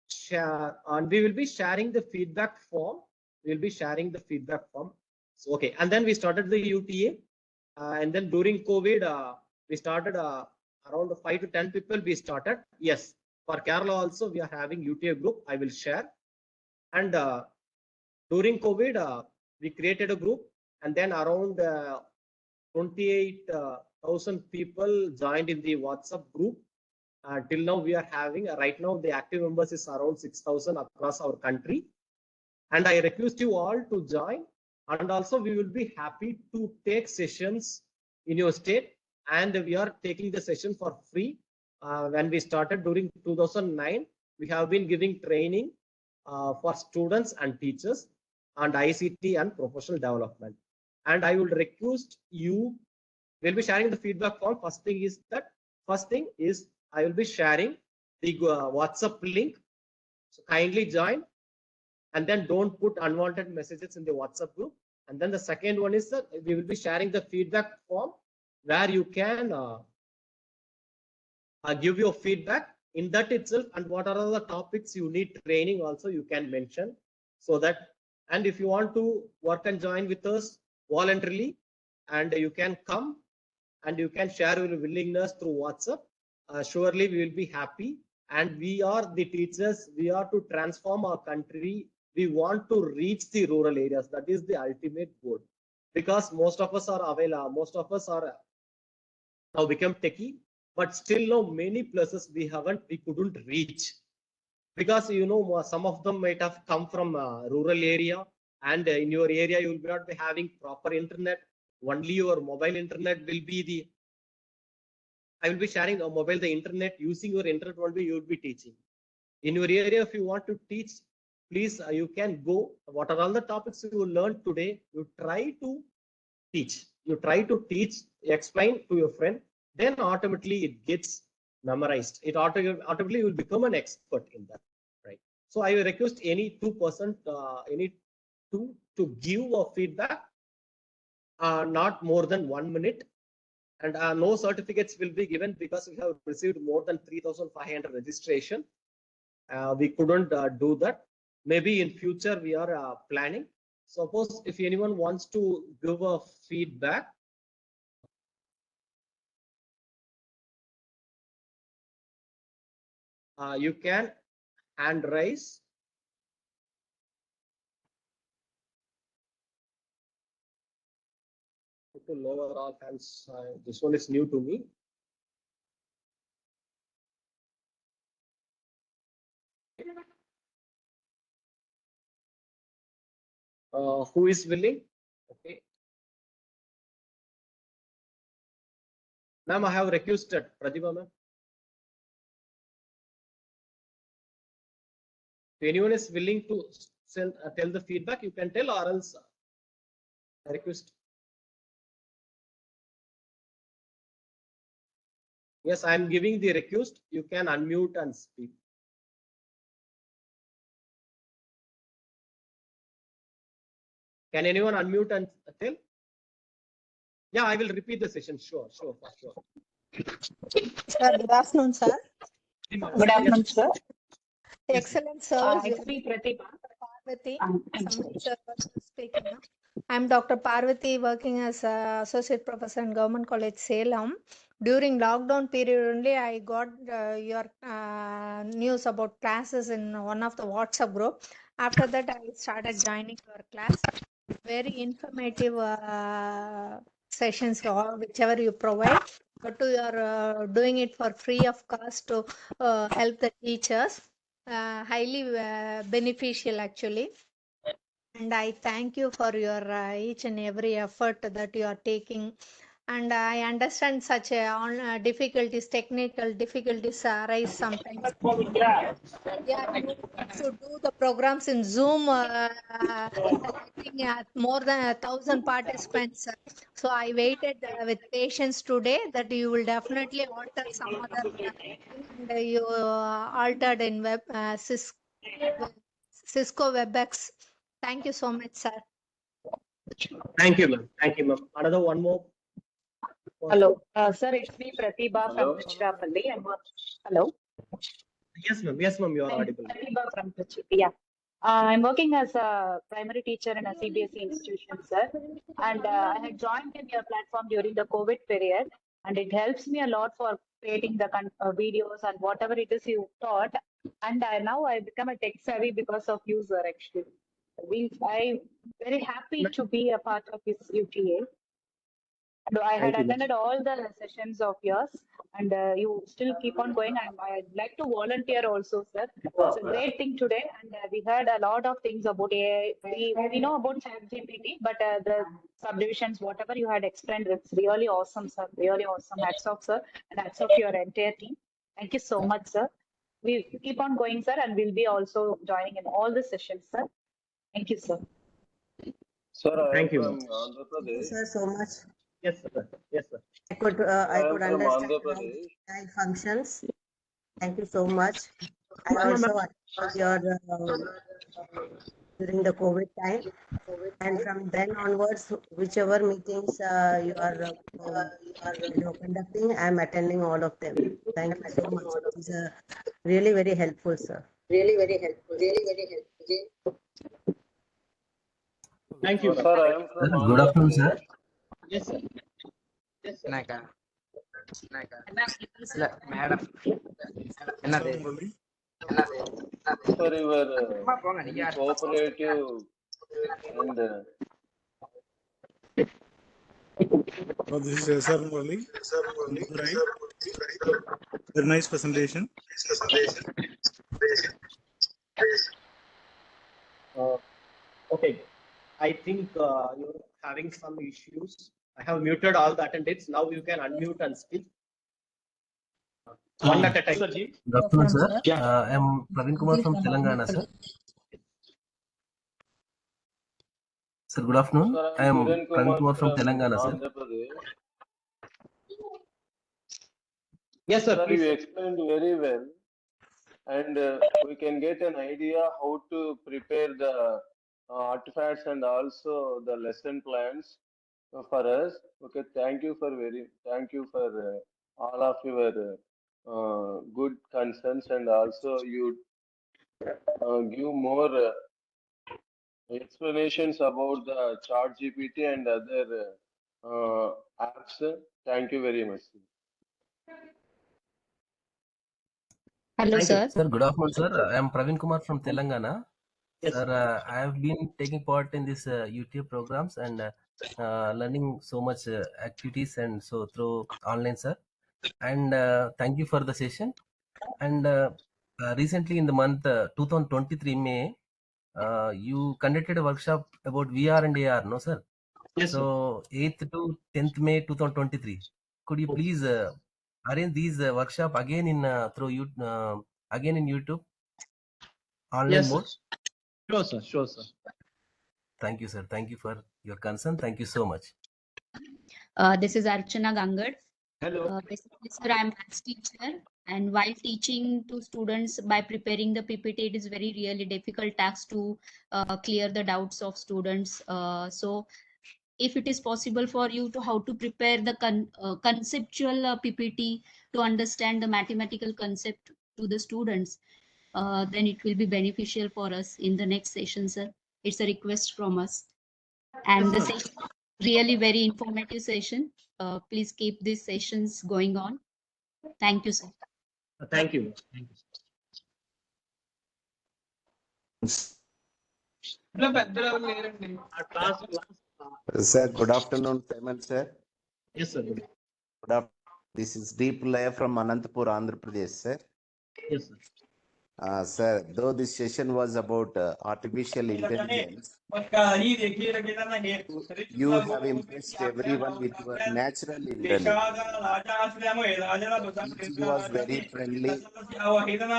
share, and we will be sharing the feedback form. We'll be sharing the feedback form. So, okay, and then we started the UTA, and then during COVID, we started around 5 to 10 people we started. Yes, for Kerala also we are having UTA group. I will share. And during COVID, we created a group, and then around 28,000 people joined in the WhatsApp group. Till now we are having, right now the active members is around 6,000 across our country. And I request you all to join, and also we will be happy to take sessions in your state, and we are taking the session for free. When we started during 2009, we have been giving training for students and teachers and ICT and professional development. And I will request you, we'll be sharing the feedback form. First thing is I will be sharing the WhatsApp link. So kindly join, and then don't put unwanted messages in the WhatsApp group. And then the second one is that we will be sharing the feedback form, where you can give your feedback in that itself, and what are the topics you need training also you can mention, so that, and if you want to work and join with us voluntarily, and you can come and you can share your willingness through WhatsApp. Surely we will be happy. And we are the teachers. We are to transform our country. We want to reach the rural areas. That is the ultimate goal. Because most of us are available. Most of us are now become techie, but still no many places we couldn't reach, because some of them might have come from rural area, and in your area you will not be having proper internet. Only your mobile internet will be the, I will be sharing a mobile, the internet, using your internet only you will be teaching. In your area, if you want to teach, please, you can go. What are all the topics you learned today? You try to teach. You try to teach, explain to your friend, then automatically it gets memorized. It automatically will become an expert in that, right? So I will request any 2%, any two to give a feedback, not more than 1 minute. And no certificates will be given, because we have received more than 3,500 registration. We couldn't do that. Maybe in future we are planning. Suppose if anyone wants to give a feedback, you can hand raise. To lower all hands. This one is new to me. Who is willing? Okay. Ma'am, I have requested Pratibha ma'am. If anyone is willing to send, tell the feedback, you can tell, or else I request. Yes, I am giving the request. You can unmute and speak. Can anyone unmute and tell? Yeah, I will repeat the session. Sure. Sir, good afternoon, sir. Good afternoon, sir. Excellent service. It's me, Pratibha. Parvati. I'm Somebody, sir, was speaking. No? I'm Dr. Parvati, working as Associate Professor in Government College, Salem. During lockdown period only, I got your news about classes in one of the WhatsApp group. After that, I started joining your class. Very informative sessions, or whichever you provide. But you are doing it for free of cost to help the teachers. Highly beneficial actually, and I thank you for your each and every effort that you are taking. And I understand such a difficulties, technical difficulties arise sometimes. Yeah, you used to do the programs in Zoom, letting more than 1,000 participants. So I waited with patience today that you will definitely alter some other thing, and you altered in Cisco WebEx. Thank you so much, sir. Thank you, ma'am. Thank you, ma'am. Another one more. Hello, sir. It's me, Pratibha from Tiruchirappalli. Hello. Yes, ma'am. Yes, ma'am. You are I'm audible. Pratibha from Tiruchirappalli. Yeah. I'm working as a primary teacher in a CBSE institution, sir. And I had joined in your platform during the COVID period, and it helps me a lot for creating the videos and whatever it is you taught. And now I become a tech savvy because of you, sir. Actually, I'm very happy to be a part of this UTA. And I had Thank you, ma'am. attended all the sessions of yours, and you still keep on going. And I'd like to volunteer also, sir. It's a great thing today, and we heard a lot of things about AI. We know about ChatGPT, but the subdivisions, whatever you had explained, it's really awesome, sir. Really awesome. Hats off, sir, and hats off to your entire team. Thank you so much, sir. We keep on going, sir, and we'll be also joining in all the sessions, sir. Thank you, sir. Sir, I am Thank you, from ma'am. Andhra Thank you, Pradesh. sir, so much. Yes, sir. Yes, sir. I could I am from understand Andhra how Pradesh. AI functions. Thank you so much. I also attended your during the COVID time. And from then onwards, whichever meetings you are conducting, I am attending all of them. Thank you so much. It is really very helpful, sir. Thank you. Sir, I am from Good Andhra afternoon, sir. Pradesh. Yes, sir. Naka. Madam. Sir, you were very cooperative and This is SR Murali. Right. Very nice presentation. Okay. I think you're having some issues. I have muted all the attendants. Now you can unmute and speak. One at a time. Good afternoon, sir. I am Praveen Kumar from Telangana, sir. Sir, good afternoon. sir, I I am am Kiran Praveen Kumar Kumar from from Telangana, sir. Andhra Pradesh. Yes, sir. Sir, Please. you explained very well, and we can get an idea how to prepare the artifacts and also the lesson plans for us. Okay, thank you for all of your good concerns, and also you give more explanations about the ChatGPT and other apps. Thank you very much. Hello, Thank you. sir. Sir, good afternoon, sir. I am Praveen Kumar from Telangana. Yes. Sir, I have been taking part in this YouTube programs and learning so much activities and so through online, sir. And thank you for the session. And recently in the month 2023 May, you conducted a workshop about VR and AR, no, sir? Yes, sir. So 8th to 10th May 2023. Could you please arrange these workshop again in through you again in YouTube online Yes, sir. mode? Sure, sir. Sure, sir. Thank you, sir. Thank you for your concern. Thank you so much. This is Archana Gangad. Hello. Basically, sir, I'm a maths teacher, and while teaching to students by preparing the PPT, it is very really difficult task to clear the doubts of students. So, if it is possible for you to how to prepare the conceptual PPT to understand the mathematical concept to the students, then it will be beneficial for us in the next session, sir. It's a request from us. And the session, really very informative session. Please keep these sessions going on. Thank you, sir. Thank you. Thank you. Sir, good afternoon, Simon sir. Yes, sir. Good afternoon. This is Deep Laya from Anantapur, Andhra Pradesh, sir. Yes, sir. Sir, though this session was about artificial intelligence, you have impressed everyone with your natural intelligence. Teaching was very friendly. The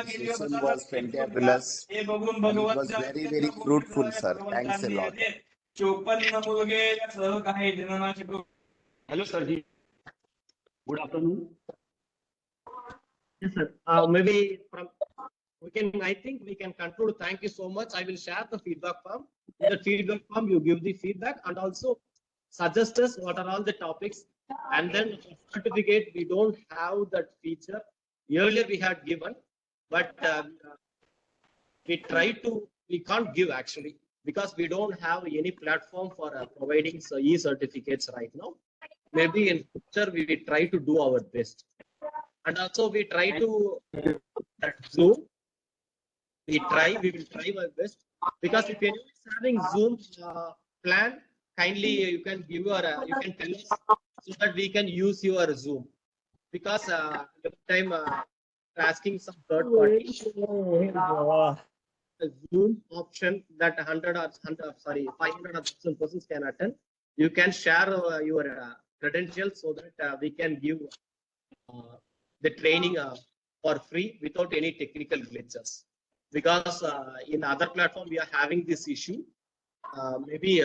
session was fantabulous. And it was very, very fruitful, sir. Thanks a lot. Hello, sir. Good afternoon. Yes, sir. Maybe from I think we can conclude. Thank you so much. I will share the feedback form. In the feedback form, you give the feedback and also suggest us what are all the topics. And then certificate, we don't have that feature. Earlier we had given, but we can't give actually because we don't have any platform for providing e-certificates right now. Maybe in future we will try to do our best. And also we try to Zoom. We will try our best because if anyone is having Zoom plan, kindly you can give your you can tell us so that we can use your Zoom because every time asking some third party Zoom option that 500 or 1,000 persons can attend. You can share your credentials so that we can give the training for free without any technical glitches. Because in other platform we are having this issue. Maybe